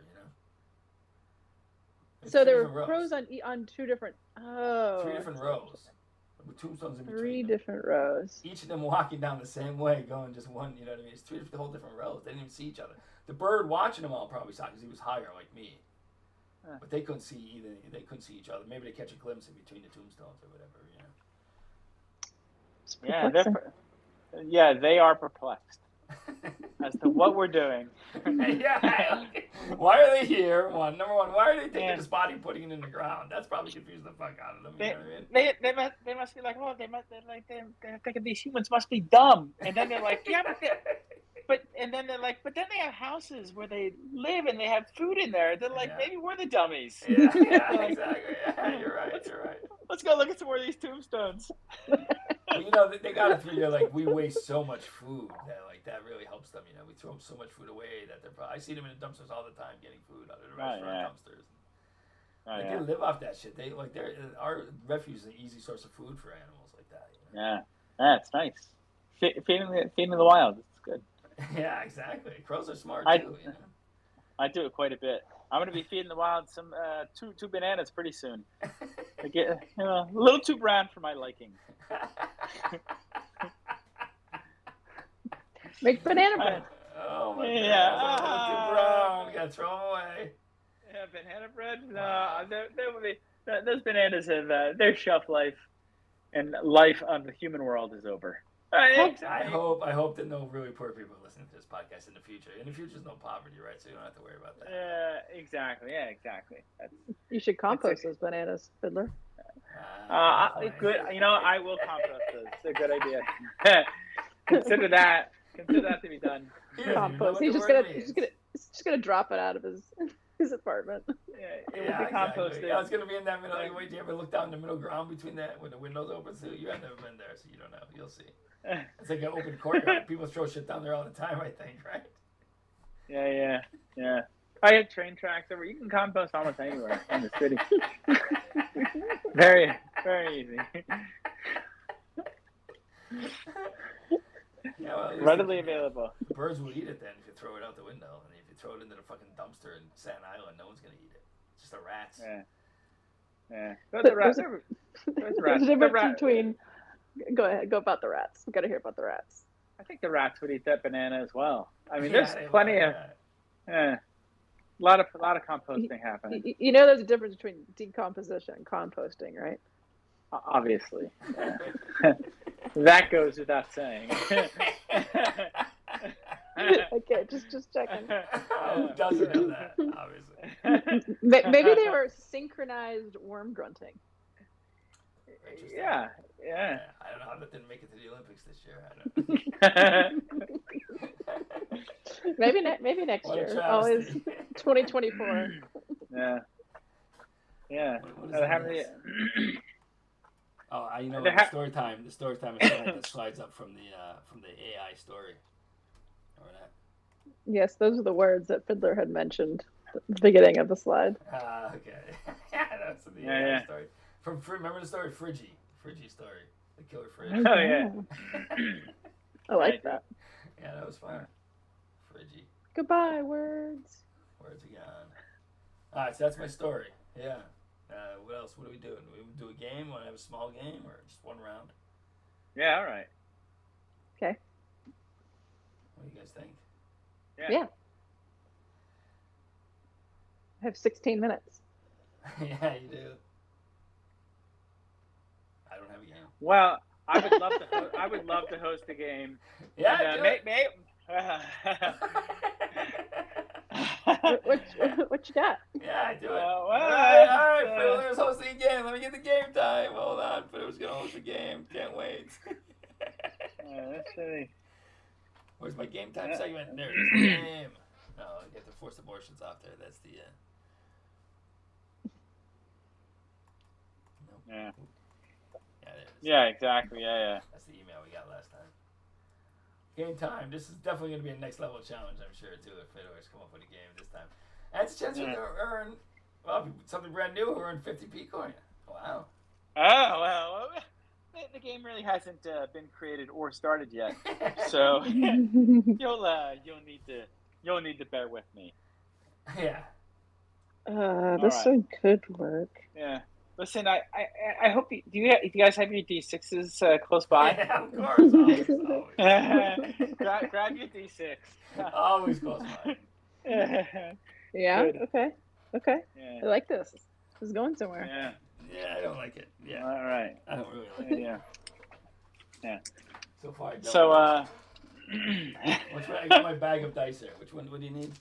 It's so there were crows on two different. Oh. 3 different rows. With tombstones in between. 3 different rows. Each of them walking down the same way, going just one. You know what I mean? It's 3 whole different rows. They didn't even see each other. The bird watching them all probably saw because he was higher like me. But they couldn't see either. They couldn't see each other. Maybe they catch a glimpse in between the tombstones or whatever. Yeah, they are perplexed as to what we're doing. Yeah. Why are they here? Number one, why are they taking this body and putting it in the ground? That's probably confusing the fuck out of them. You know what I mean? They must be like, oh, they're thinking these humans must be dumb. And then they're like, yeah, but then they have houses where they live and they have food in there. They're like, maybe we're the dummies. Yeah, exactly. Yeah, you're right. Let's go look at some more of these tombstones. Well, they got to figure like we waste so much food that really helps them. We throw them so much food away that I see them in the dumpsters all the time getting food out of the restaurant dumpsters. They live off that shit. Our refuge is an easy source of food for animals like that. Yeah, it's nice. Feeding the wild, it's good. Yeah, exactly. Crows are smart too. I do it quite a bit. I'm gonna be feeding the wild some two bananas pretty soon. I get a little too brown for my liking. Make banana bread. Oh my God! A little too brown. Gotta throw them away. Yeah, banana bread. No, those bananas have their shelf life, and life on the human world is over. I hope that no really poor people are listening to this podcast in the future. In the future, there's no poverty, right? So you don't have to worry about that. Exactly. Yeah, exactly. You should compost those bananas, Fiddler. Good. I will compost those. It's a good idea. Consider that to be done. Compost. He's just gonna drop it out of his apartment. Yeah, it will be composted. Exactly. I was gonna be in that middle. Wait, do you ever look down the middle ground between that when the windows open? So you have never been there, so you don't know. You'll see. It's like an open courtyard. People throw shit down there all the time, I think, right? Yeah. I have train tracks over. You can compost almost anywhere in the city. Very, very easy. Readily available. The birds will eat it then if you throw it out the window, and if you throw it into the fucking dumpster in Staten Island, no one's gonna eat it. It's just the rats. Yeah. There's a difference between. Go ahead. Go about the rats. We got to hear about the rats. I think the rats would eat that banana as well. I mean, there's plenty of. A lot of composting happening. There's a difference between decomposition and composting, right? Obviously. Yeah. That goes without saying. Okay, just checking. Who doesn't know that? Obviously. Maybe they were synchronized worm grunting. Yeah. I don't know how that didn't make it to the Olympics this year. I don't know. Maybe next What a year. travesty. Always 2024. Yeah. Yeah. What is How this? many? Oh, you know, There the ha- story time is something that slides up from the AI story. Remember that? Yes, those are the words that Fiddler had mentioned at the beginning of the slide. Okay. That's the Yeah, AI yeah. story. Remember the story Friggy story, the killer fridge. Oh yeah. I like that. Yeah, that was fun. Friggy. Goodbye, words. Words are gone. All right, so that's my story. Yeah. What else? What are we doing? Do we do a game? Want to have a small game or just one round? Yeah. All right. Okay. What do you guys think? Yeah. I have 16 minutes. Yeah, you do. I don't have a game. Well, I would love to host a game. Yeah, And, do it. What you got? Yeah, do it. Well, all right. Fiddler's hosting a game. Let me get the game time. Hold on. Fiddler's gonna host a game. Can't wait. Let's see. Where's my game time segment? There it is. The game. Oh, I get the forced abortions off there. That's the. Nope. Yeah. Yeah, there it is. Yeah, exactly. Yeah. That's the email we got last time. Game time. This is definitely going to be a next level challenge, I'm sure, too, if Fiddler's come up with a game this time. And it's a chance to earn, well, something brand new, earn 50 P-Coin. Wow. Oh well, the game really hasn't been created or started yet, so you'll need to bear with me. Yeah. This right. one could work. Yeah. Listen, I hope do you guys have your D6s close by? Yeah, of course. Always. grab your D6. Always close by. Yeah. Good. Okay. Yeah. I like this. This is going somewhere. Yeah. Yeah, I don't like it. Yeah. All right. I don't really like it. Yeah. So far, I don't. So Which one? I got my bag of dice here. Which one? What do you need?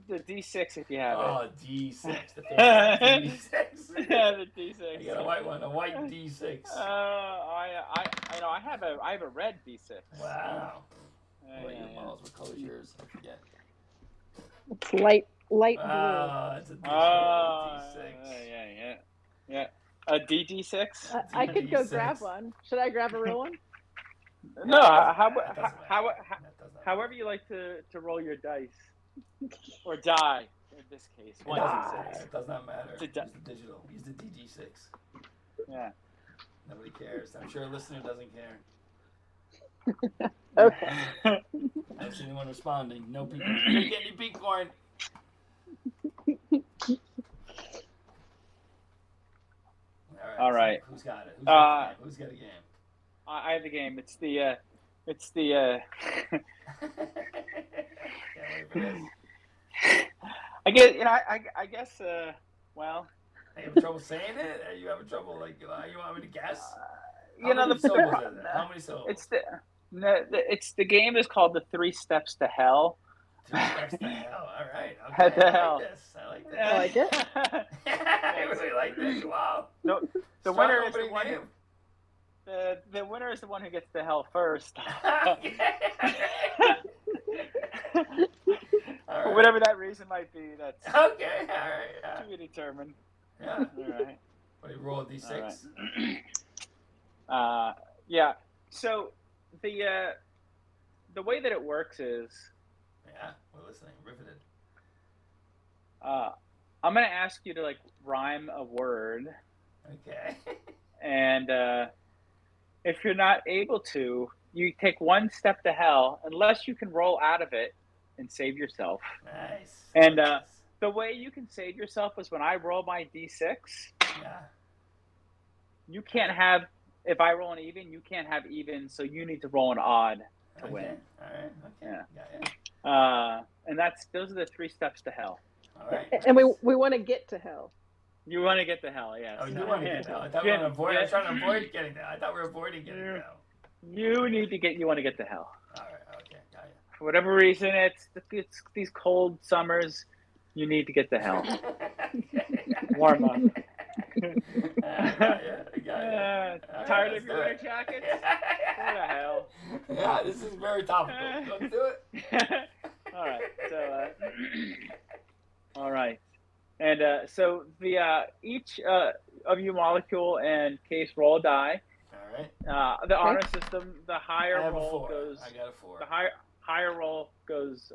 the D6 if you have Oh, D6. The famous D6. it. Yeah, the D6. You got a white one. A white D6. I have a red D6. Wow. What are Yeah. your models? What color's yours? I forget. It's light blue. Oh, it's a D6. Yeah. A DD6? I could go D6. grab one. Should I grab a real one? No. That doesn't matter. However you like to roll your dice or die in this case. It One doesn't, D6. it does not matter. It's a Use the digital. Use the DD6. Yeah. Nobody cares. I'm sure a listener doesn't care. Okay. I don't see anyone responding. No people. You didn't get any Bitcoin. All right. Who's got it? Who's got a game? I have the game. It's the Can't wait for this. I guess I guess well. Are you having trouble saying it? Are you having trouble you want me to guess? How many syllables is it? How many syllables? It's the game is called the 3 Steps to Hell. 2 steps to hell. All right. Okay. Head to hell. I like this. I like it. I really like this. Wow. No, the Strong winner is the opening one. name. The winner is the one who gets to hell first. For whatever that reason might be, that's Okay. All right. Yeah. to be determined. Yeah. All right. What do you roll a D6? Yeah. So the way that it works is Yeah. We're listening. Riveted. I'm gonna ask you to rhyme a word, Okay. and if you're not able to, you take 1 step to hell, unless you can roll out of it and save yourself. Nice. And the way you can save yourself is when I roll my D6. Yeah. You can't have, if I roll an even, you can't have even, so you need to roll an odd to Okay. win. All right. Okay. Yeah. Yeah. And those are the 3 steps to hell. All right. And we want to get to hell. You want to get to hell, yes. Oh, you want to get to hell. I thought we were I'm trying to avoid getting there. I thought we were avoiding getting to hell. You want to get to hell. All right. Okay. Got For whatever reason, it's these cold summers. You need to get to hell. Warm up. I got you. Tired of your winter jackets? This is very topical. Don't do it. All right. So, all right. And so the each of you, Molecule and Case, roll a die. All right. The honor system, the I higher have a roll 4. goes. I got a 4. The higher roll goes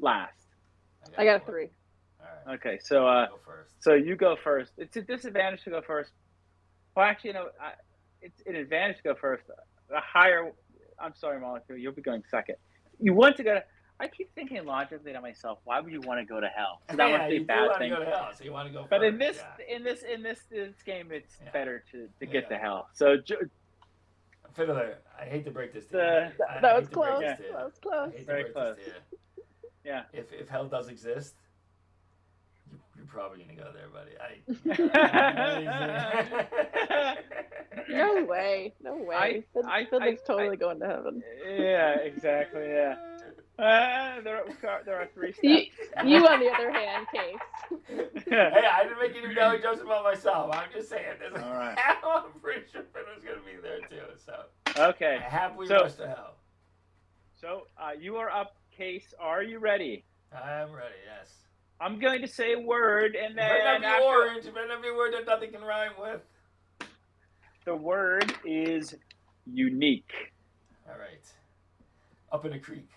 last. I got a 3. All right. Okay, so Go first. so you go first. It's a disadvantage to go first. Well, actually, no, it's an advantage to go first. The higher, I'm sorry, Molecule, you'll be going second. You want to go to. I keep thinking logically to myself, why would you want to go to hell? So that must be a bad thing. You do want to go to hell, so you want to go But first. in this game, it's better to get to Yeah. hell. So Fiddler, I hate to break this to you. That was close. That was I close. hate to Very break close. this to you. Yeah. If hell does exist, you're probably gonna go there, buddy. No way. No way. Fiddler's totally going to heaven. Yeah, exactly. Yeah. There are 3 steps. You, on the other hand, Case. Hey, I didn't make any belly jokes about myself. I'm just saying. All right. I'm pretty sure Fiddler's gonna be there too. So Okay. I happily So- rush to hell. So you are up, Case. Are you ready? I am ready. Yes. I'm going to say a word, and It better then not be orange. It better not be a word that nothing can rhyme with. the word is unique. All right. Up in a creek.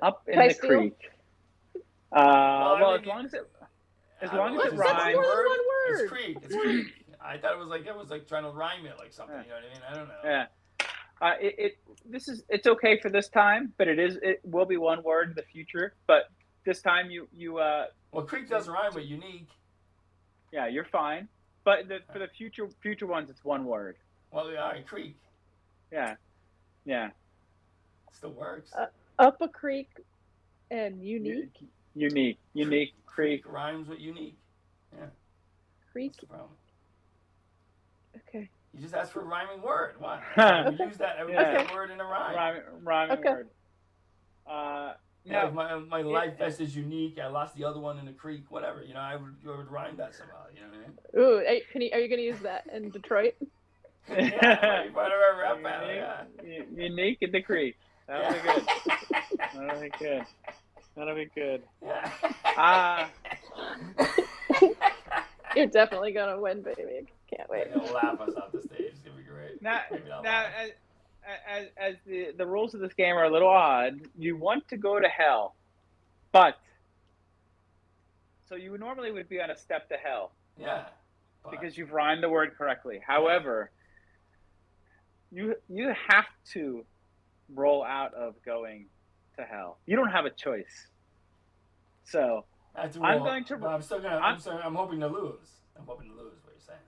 Up in Can I the steal? creek. I Well, mean, as long as it I long don't as know, it is it That's rhymes. more than word? one word. It's creek. It's creek. I thought it was like trying to rhyme it like something. Yeah. You know what I mean? I don't know. Yeah. It's okay for this time, but it will be one word in the future. But this time Well, creek doesn't rhyme with unique. yeah, you're fine. But for the future ones, it's one word. Well, all right, creek Yeah. still works. Up a creek and unique. Unique creek. rhymes with unique. Creek. What's the problem? Okay. You just asked for a rhyming word. Why? Okay. We use that every Yeah. word in a rhyme. Rhyming Okay. word. Yeah, Now, if my life vest is unique. I lost the other one in the creek. Whatever. You know, I would rhyme that somehow. You know what I mean? Ooh, hey, are you going to use that in Detroit? Yeah, you might have rap battle. Yeah. Unique in the creek. That'll be good. That'll be good. Yeah. You're definitely going to win, baby. Can't wait. They'll laugh us off the stage. It's gonna be great. Now, Maybe I'll now laugh. as the rules of this game are a little odd, you want to go to hell, but so you normally would be on a step to hell Yeah. But, because you've rhymed the word correctly. However, you have to roll out of going to hell. You don't have a choice. So I have to I'm roll, going to- But I'm still gonna. I'm hoping to lose. I'm hoping to lose. What you're saying?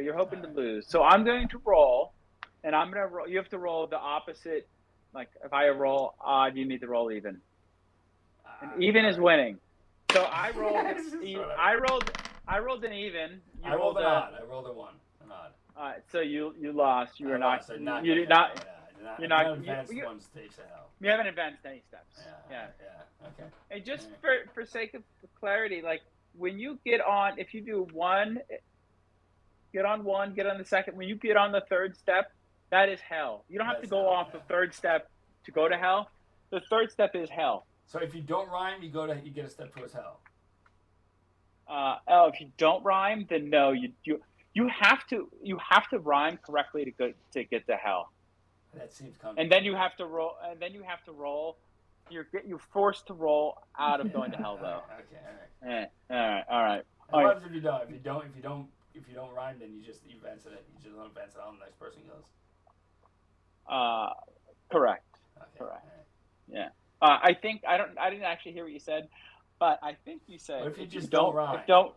you're hoping to lose. So I'm going to roll, and I'm gonna roll. You have to roll the opposite. Like if I roll odd, you need to roll even. And even is winning. So I rolled. This is e- what I rolled an even. You I rolled an a- odd. I rolled a 1. An odd. So you lost. You were not. So not You gonna did not. happen. Yeah, you're not not- advanced you- one stage to hell. You haven't advanced any steps. Yeah. Yeah. Okay. And just Alright. for sake of clarity, like when you get on, if you do one, get on the second. When you get on the third step, that is hell. You don't have to That's go hell, off the third step to go to hell. The third step is hell. So if you don't rhyme, you get a step towards hell. If you don't rhyme, then no, you have to rhyme correctly to get to hell. That seems complicated. And then you have to roll. You're forced to roll out of going to hell though. Okay. All right. All right. And what happens if you don't? If you don't rhyme, then you just advance it. You just don't advance it on. The next person goes. Correct. Okay. Correct. All right. I think I didn't actually hear what you said, but I think you said What if you just don't don't rhyme?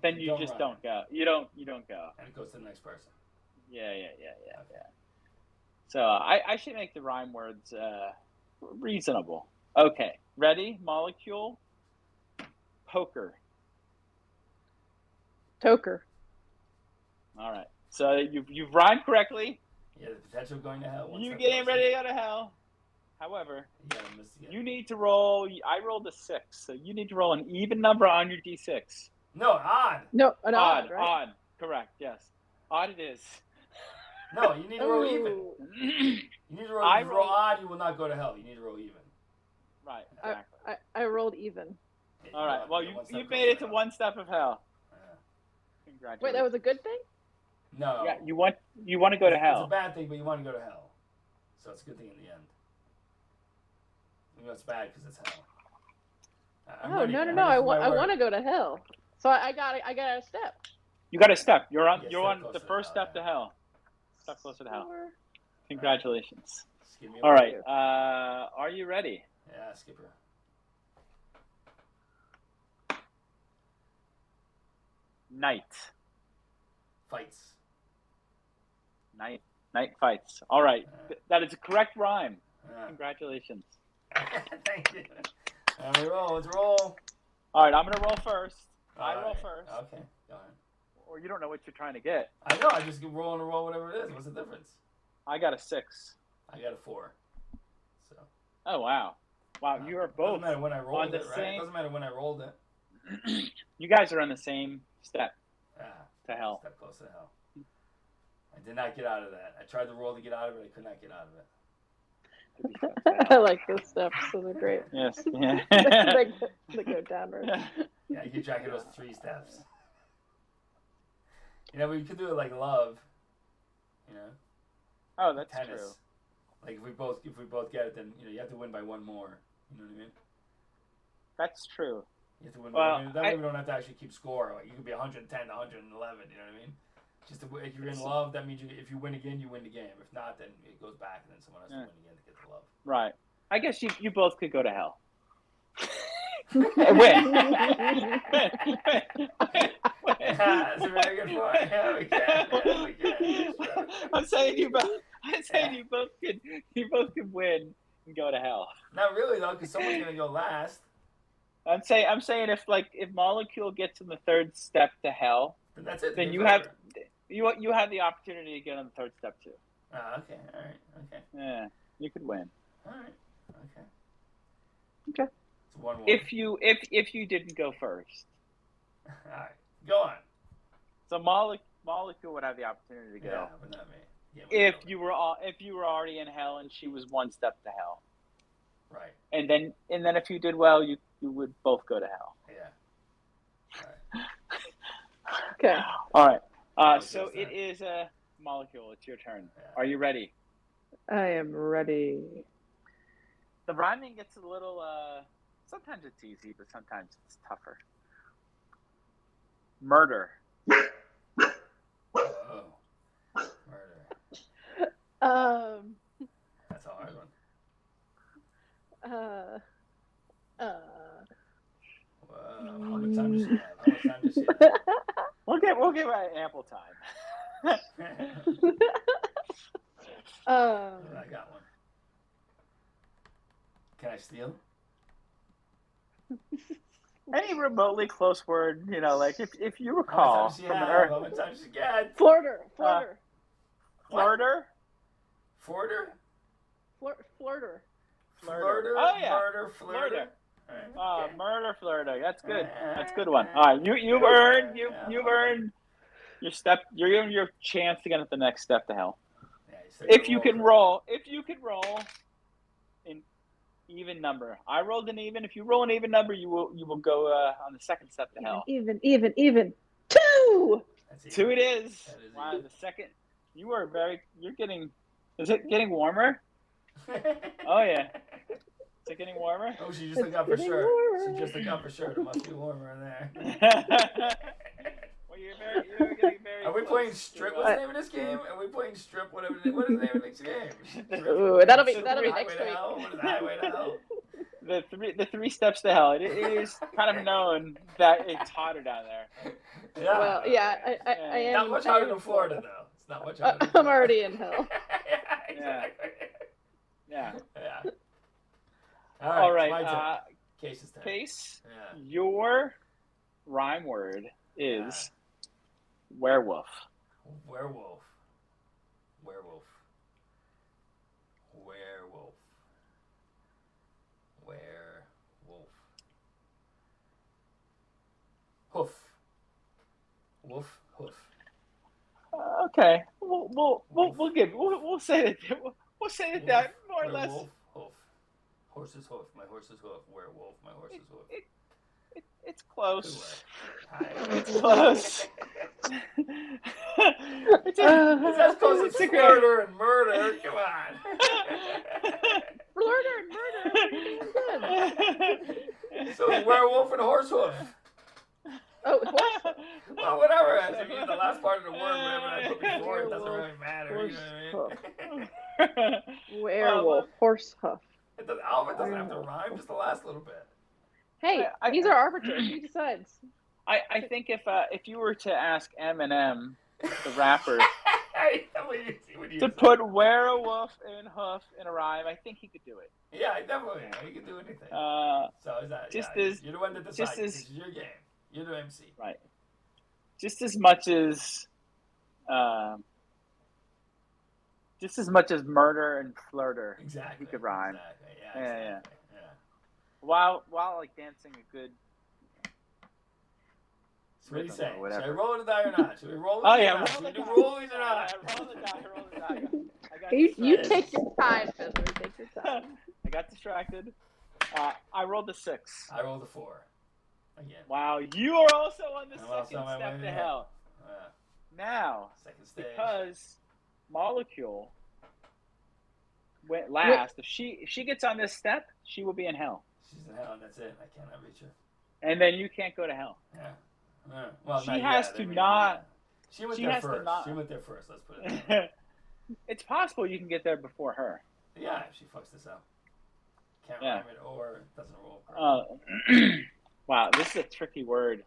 then You you don't just rhyme. don't go. You don't go. And it goes to the next person. Yeah. So I should make the rhyme words reasonable. Okay, ready? Molecule. Poker. Toker. All right. So you've rhymed correctly. Yeah, the potential of going to hell. You getting ready to go to hell. However, You gotta miss again. you need to roll. I rolled a 6, so you need to roll an even number on your d6. No, odd. No, an odd, right? Odd. Correct. Yes. Odd it is. No, you need to roll even. Ooh. You need to roll. I If you roll roll- odd, you will not go to hell. You need to roll even. Right. Exactly. I rolled even. Yeah, All right. got- Well, you're you one step made it closer to one step of hell. Yeah. Congratulations. Wait, that was a good thing? No. Yeah, you want to go to It's hell. a bad thing, but you want to go to hell. So it's a good thing in the end. You know it's bad because it's hell. I'm Oh ready- no I'm no! ready I for my word. want to go to hell. So I got a step. You got a step. You're on. Yeah, You're step on closer the to first hell, step to hell. Step closer to hell. Or- Congratulations. Just give me a All word. right. Are you ready? Yeah, Skipper. Night. Fights. Night fights. All right. Uh. That is a correct rhyme. Yeah. Congratulations. Thank you. Let me roll. Let's roll. All right. I'm gonna roll first. I All roll right. first. Okay. Go ahead. Or you don't know what you're trying to get. I know. I just keep rolling and roll whatever it is. What's the difference? I got a 6. I got a 4. So. Oh wow. Wow. You are both. Doesn't matter when I rolled on the it, right? same- Doesn't matter when I rolled it. You guys are on the same step Ah, to hell. step close to hell. I did not get out of that. I tried to roll to get out of it. I could not get out of it. I like those steps. So they're great. Yes. Yeah. they go downward. Yeah, you keep track of those 3 steps. You know, but you could do it like love. You know, Oh, that's tennis. true. Like if we both get it, then you have to win by 1 more. You know what I mean? That's true. You have to win. Well, that way we don't have to actually keep score. Like you could be 110 to 111. You know what I mean? Just to, if you're in love, that means if you win again, you win the game. If not, then it goes back, and then someone has to win again to get the love. Right. I guess you both could go to hell. Win. That's a very good point. Yeah, we can. I'm saying you both could win and go to hell. Not really though, because someone's gonna go last. I'm saying if Molecule gets in the 3rd step to hell, Then that's it. then game's you have over. you have the opportunity to get on the 3rd step too. Ah, okay. All right. Okay. Yeah, you could win. All right. Okay. Okay. It's 1-1. If you didn't go first. All right. Go on. So Molecule would have the opportunity to go. Yeah, but not me. Yeah, If you were already in hell and she was 1 step to hell. Right. And then if you did well, you would both go to hell. Yeah. All right. Okay. All right. Molecule's So turn. it is a Molecule. It's your turn. Yeah. Are you ready? I am ready. The rhyming gets a little. Sometimes it's easy, but sometimes it's tougher. Murder. Oh. Murder. That's a hard one. Uh, Whoa. How much time does she have? How much time does she have? We'll give it ample time. I got one. Can I steal? Any remotely close word, like if you How recall much time does she from an have? earth. How much time does she get? Flirter. What? Flirter? Flirter? Flirter. Flirter? Oh, yeah. Murder, flirter. Flirter. All right. Murder flirter. That's good. That's a good one. All right, you've earned your step. You're earned your chance to get at the next step to hell. Yeah, said If you roll can for- roll, an even number. I rolled an even. If you roll an even number, you will go on the 2nd step to hell. Even. 2. That's 2 it is. That is Wow, even. the second. You're getting. Is it getting warmer? Oh yeah. Is it getting warmer? Oh, she just took off her getting shirt. warmer. She just took off her shirt. It must be warmer in there. Well, you're getting very. Are we close playing to, strip? What's the name of this game? Are we playing strip? What is the name of this game? Ooh, that'll be Highway next to week. Hell? What is Highway to Hell? The 3 steps to hell. It is kind of known that it's hotter down there. Yeah. Well, yeah, I am. Not much I hotter am than Florida, though. It's not much hotter. than I'm Florida. already in hell. Yeah, exactly. Yeah. Yeah. All right. My turn. Case's turn. Case. Yeah. Your rhyme word is werewolf. Werewolf. Werewolf. Werewolf. Werewolf. Hoof. Woof. Hoof. Okay. We'll say that more or less. Werewolf, hoof. Horse's hoof. My horse's hoof. Werewolf. My horse's hoof. It's close. It's close. It's as close as flirter and murder. Come on. Flirter and murder. Pretty damn good. So werewolf and horse hoof. Oh, horse. Well, whatever. As if you use the last part of the word, whatever I put before, it doesn't really matter. Horse You know what I mean? Werewolf. Horse hoof. It doesn't have to rhyme. Just the last little bit. Hey, he's our arbiter. He decides. I think if you were to ask Eminem, the rapper, to put werewolf and hoof in a rhyme, I think he could do it. Yeah, definitely. He could do anything. So is that? You're the one that decides. This is your game. You're the MC. Right. Just as much as murder and flirter. Exactly. You could rhyme. Exactly. Yeah. While like dancing a good. So what do you say? Should I roll the die or not? Should we roll the die? die? Yeah, roll the die. Roll the die. Roll the die. You take your time, Fiddler. Take your time. I got distracted. I rolled a 6. I rolled a 4. Again. Wow, you are also on the second step to hell. Now, second stage. Because Molecule went last. If she gets on this step, she will be in hell. She's in hell, and that's it. I cannot reach her. And then you can't go to hell. Yeah. Well, she has to not. She went there first. She went there first. Let's put it that way. It's possible you can get there before her. Yeah, if she fucks this up. Can't rhyme it or doesn't roll. Wow, this is a tricky word.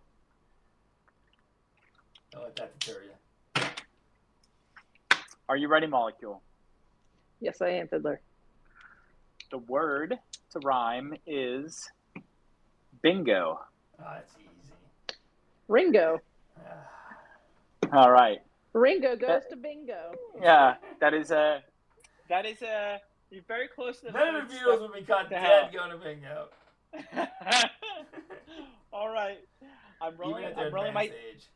Don't let that deter you. Are you ready, Molecule? Yes, I am, Fiddler. The word to rhyme is bingo. That's easy. Ringo. All right. Ringo goes to bingo. Yeah, that is you're very close to the none of the Beatles would be caught dead going to bingo. All right. I'm rolling my age.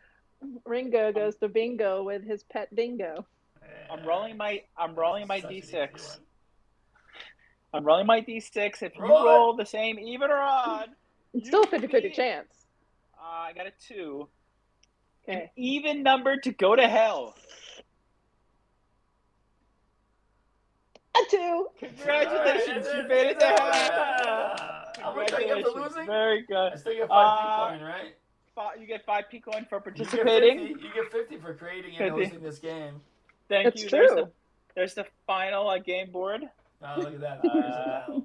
Ringo goes to bingo with his pet dingo. I'm rolling my D6. I'm rolling my D6. If you roll the same even or odd, it's still a 50-50 chance. I got a 2. Okay. An even number to go to hell. A 2. Congratulations, you made it to hell. How much I get for losing? Very good. I still get 5 P-coin, right? You get 5 P-coin for participating. You get 50 for creating and hosting this game. Thank you. True. There's the final game board. Oh, look at that. Fires in hell.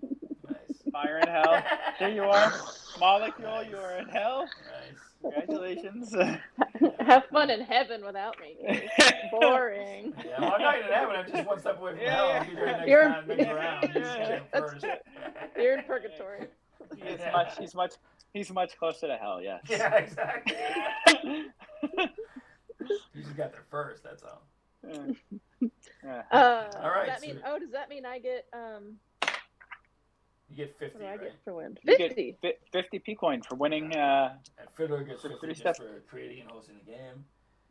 Nice. Fire in hell. There you are. Molecule, nice. You are in hell. Nice. Congratulations. Have fun in heaven without me. Boring. Yeah, well, I'm not in heaven. I'm just one step away from hell. I'll be there next round. You just get first. You're in purgatory. He's much closer to hell, yes. Yeah, exactly. You just got there first, that's all. Yeah. All right. Does that mean I get You get 50, what do I right? get for win? You 50. get 50 P-coin for winning. And Fiddler gets 50 just steps. for creating and hosting the game.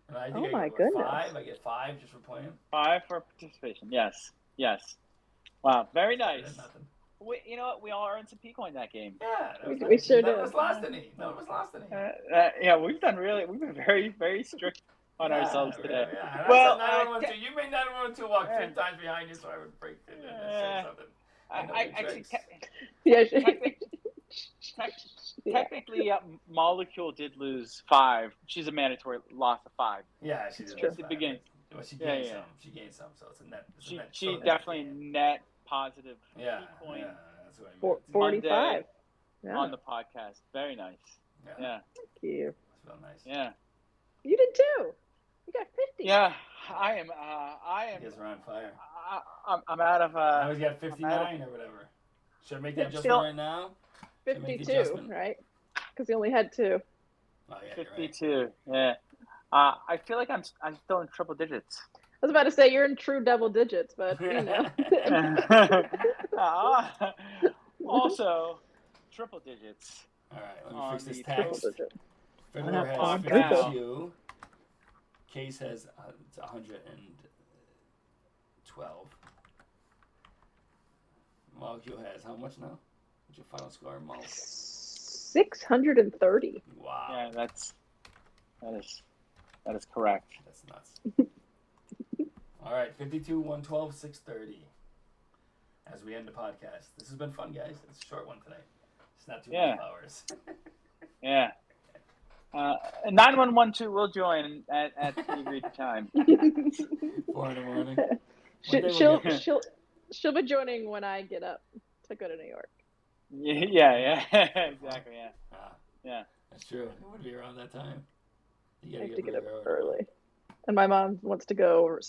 And I think Oh I my get goodness. 5. I get 5 just for playing. 5 for participation. Yes. Wow, very nice. Nothing. You know what? We all earned some P-coin that game. Yeah, that was We nice. sure None did. was lost any. No, it was lost any. Yeah, we've been very, very strict on ourselves today. Yeah. Well, You made 912 walk 3 times behind you, so I would break it and say something. Technically, Molecule did lose 5. She's a mandatory loss of 5. Yeah, she did. At the beginning. Well, she gained some. She gained some, so it's a net. She definitely net positive. Yeah, P-coin that's what I meant. 45. On the podcast. Very nice. Yeah. Thank you. That's real nice. Yeah. You did too. You got 50. Yeah, I am. You guys are on fire. I'm out of. Now he's got 59 or whatever. Should I make that adjustment right now? 52, right? Because he only had 2. Oh, yeah, 52. Right. Yeah. I feel like I'm still in triple digits. I was about to say you're in true double digits, but you know. Also, triple digits. All right, let me fix this text. Fiddler On has purpose. 52. Case has it's 100 and 12. Molecule has how much now? What's your final score, Mo? 630. Wow. Yeah, that is correct. That's nuts. All right, 52, 112, 630. As we end the podcast. This has been fun, guys. It's a short one today. It's not 2.5 hours. Yeah. 9112 will join at the agreed time. 4 in the morning. She'll be joining when I get up to go to New York. Yeah, exactly, yeah. Yeah. That's true. It would be around that time. You I have to get up early. And my mom wants to go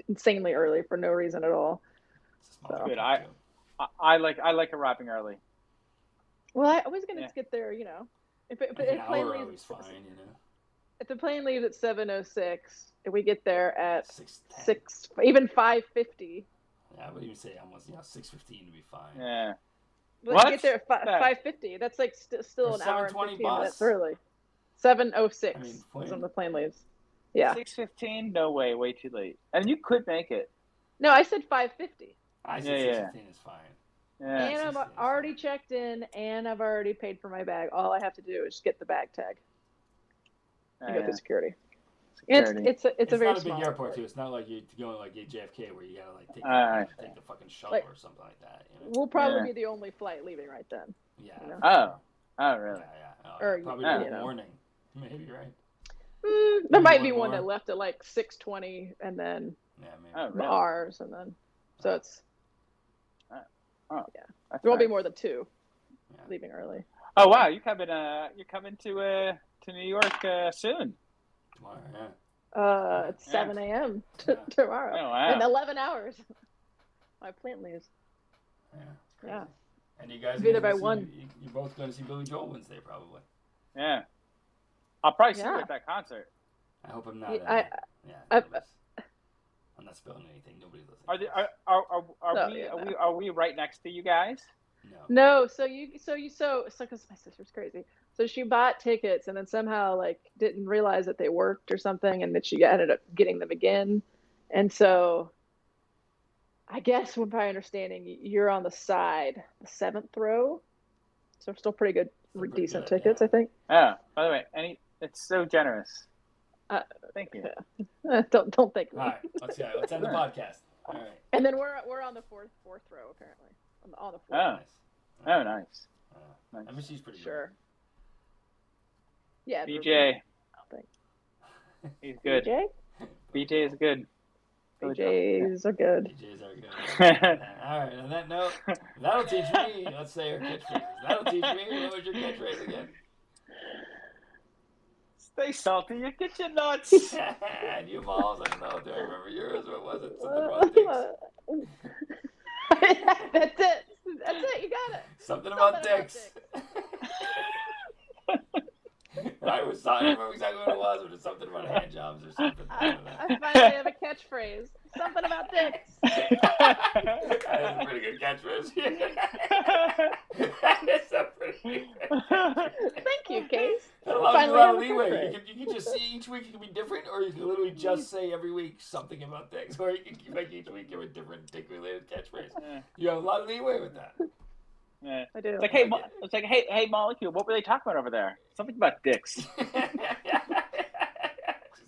insanely early for no reason at all. So. Good. I like arriving early. Well, I was going to get there, If the plane leaves, fine, If the plane leaves at 7:06, if we get there at 6:10, even 5:50. Yeah, I would even say almost 6:15 to be fine. Yeah. Let's get there at 5:50. That's like still an hour and 15 minutes early. 7:06 is when the plane leaves. Yeah. 6:15? No way. Way too late. And you could make it. No, I said 5:50. I said 6:15 is fine. Yeah. And I've already checked in, and I've already paid for my bag. All I have to do is get the bag tag and go through security. It's a very not a big small airport too. It's not like you're going like JFK where you gotta take the fucking shuttle or something like that. We'll probably be the only flight leaving right then. Yeah. Oh, really? Yeah. Or probably in the morning. Maybe right. There might be one that left at like 6:20 and then ours and then so it's there won't be more than 2 leaving early. Oh wow, you're coming to New York soon. Tomorrow, it's 7 a.m. tomorrow. Oh, wow. In 11 hours. My plane leaves. Yeah. And you guys be there by 1. You're both going to see Billy Joel Wednesday, probably. Yeah. I'll probably see you at that concert. I hope I'm not. I'm not spilling anything. Nobody's listening. Are we right next to you guys? No. So because my sister's crazy. So she bought tickets and then somehow didn't realize that they worked or something, and that she ended up getting them again. And so I guess from my understanding, you're on the side, the 7th row. So still pretty good, decent tickets, I think. Oh, by the way, it's so generous. Thank you. Don't thank me. All right, let's end the podcast. All right. And then we're on the fourth row apparently. On the 4th. Oh, nice. MSG's pretty good. Sure. Yeah. BJ. He's good. BJ is good. BJs are good. BJs are good. All right. On that note, that'll teach me. Let's say our catchphrase. That'll teach me. What was your catchphrase again? Stay salty. You get your nuts. And you balls. I don't know. Do I remember yours? What was it? Something about dicks. That's it. You got it. Something about dicks. I don't remember exactly what it was, but it's something about hand jobs or something. I finally have a catchphrase. Something about dicks. That is a pretty good catchphrase. That is a pretty good catchphrrise. Thank you, Case. That allows you a lot of leeway. You can just see each week it can be different, or you can literally just say every week something about dicks, or you can make each week give a different dick-related catchphrase. You have a lot of leeway with that. Yeah. I do. It's like, hey, Molecule, what were they talking about over there? Something about dicks. It's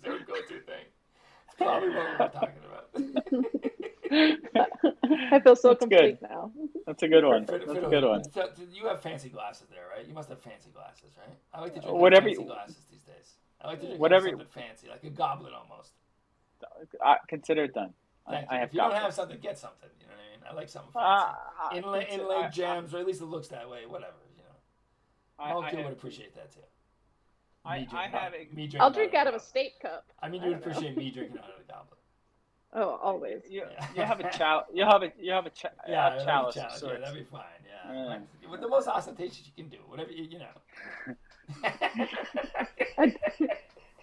their go-to thing. It's probably what we're talking about. I feel so complete now. That's a good one. That's a good one. So, you have fancy glasses there, right? You must have fancy glasses, right? I like to drink fancy glasses these days. I like to drink something fancy, like a goblet almost. Consider it done. If you don't have something, get something. You know what I mean? I like something fancy. Inlaid gems, or at least it looks that way. Whatever, you know. Molecule would appreciate that too. I'll drink out of a state cup. I mean, you would appreciate me drinking out of a goblet. Oh, always. You have a chalice. You have a chalice. Yeah, that'd be fine. Yeah. With the most ostentatious you can do, whatever you know.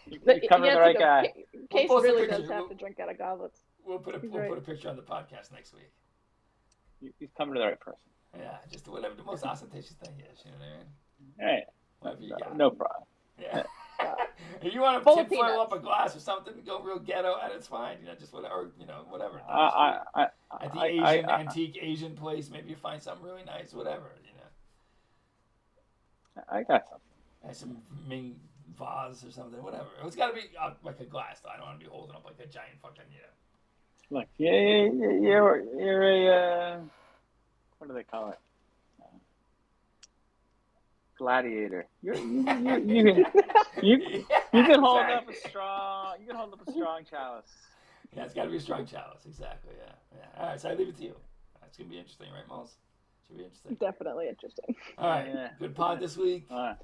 You cover the right guy. Case really does have to drink out of goblets. We'll put a picture on the podcast next week. He's coming to the right person. Yeah, just whatever the most ostentatious thing is. You know what I mean? All right. Whatever you got. No problem. Yeah. If you want to tinfoil up a glass or something, go real ghetto, and it's fine. Just whatever, whatever. At the antique Asian place, maybe you find something really nice, whatever, I got something. Some Ming vase or something, whatever. It's got to be like a glass, though. I don't want to be holding up like a giant fucking, Look, you're a what do they call it? Gladiator. You can hold up a strong chalice. Yeah, it's got to be a strong chalice. Exactly. Yeah. All right, so I leave it to you. It's gonna be interesting, right, Moles? Should be interesting. Definitely interesting. All right, good pod this week. All right.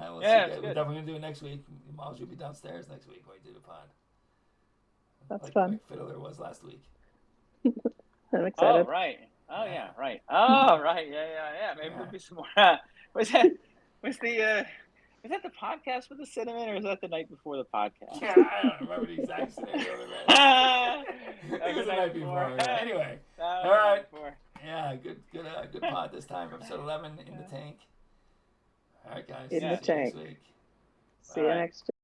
We'll see. We're definitely gonna do it next week. Moles, you'll be downstairs next week when we do the pod. That's fun. Like Fiddler was last week. I'm excited. Oh right. Oh yeah. Right. Oh right. Yeah. Maybe there'll be some more. Was that the podcast with the cinnamon, or was that the night before the podcast? Yeah, I don't remember the exact scenario. It was the night before. Yeah. Anyway, all right. Yeah, good pod this time. Episode 11 in the tank. All right, guys. In the tank. Next week. See you next week.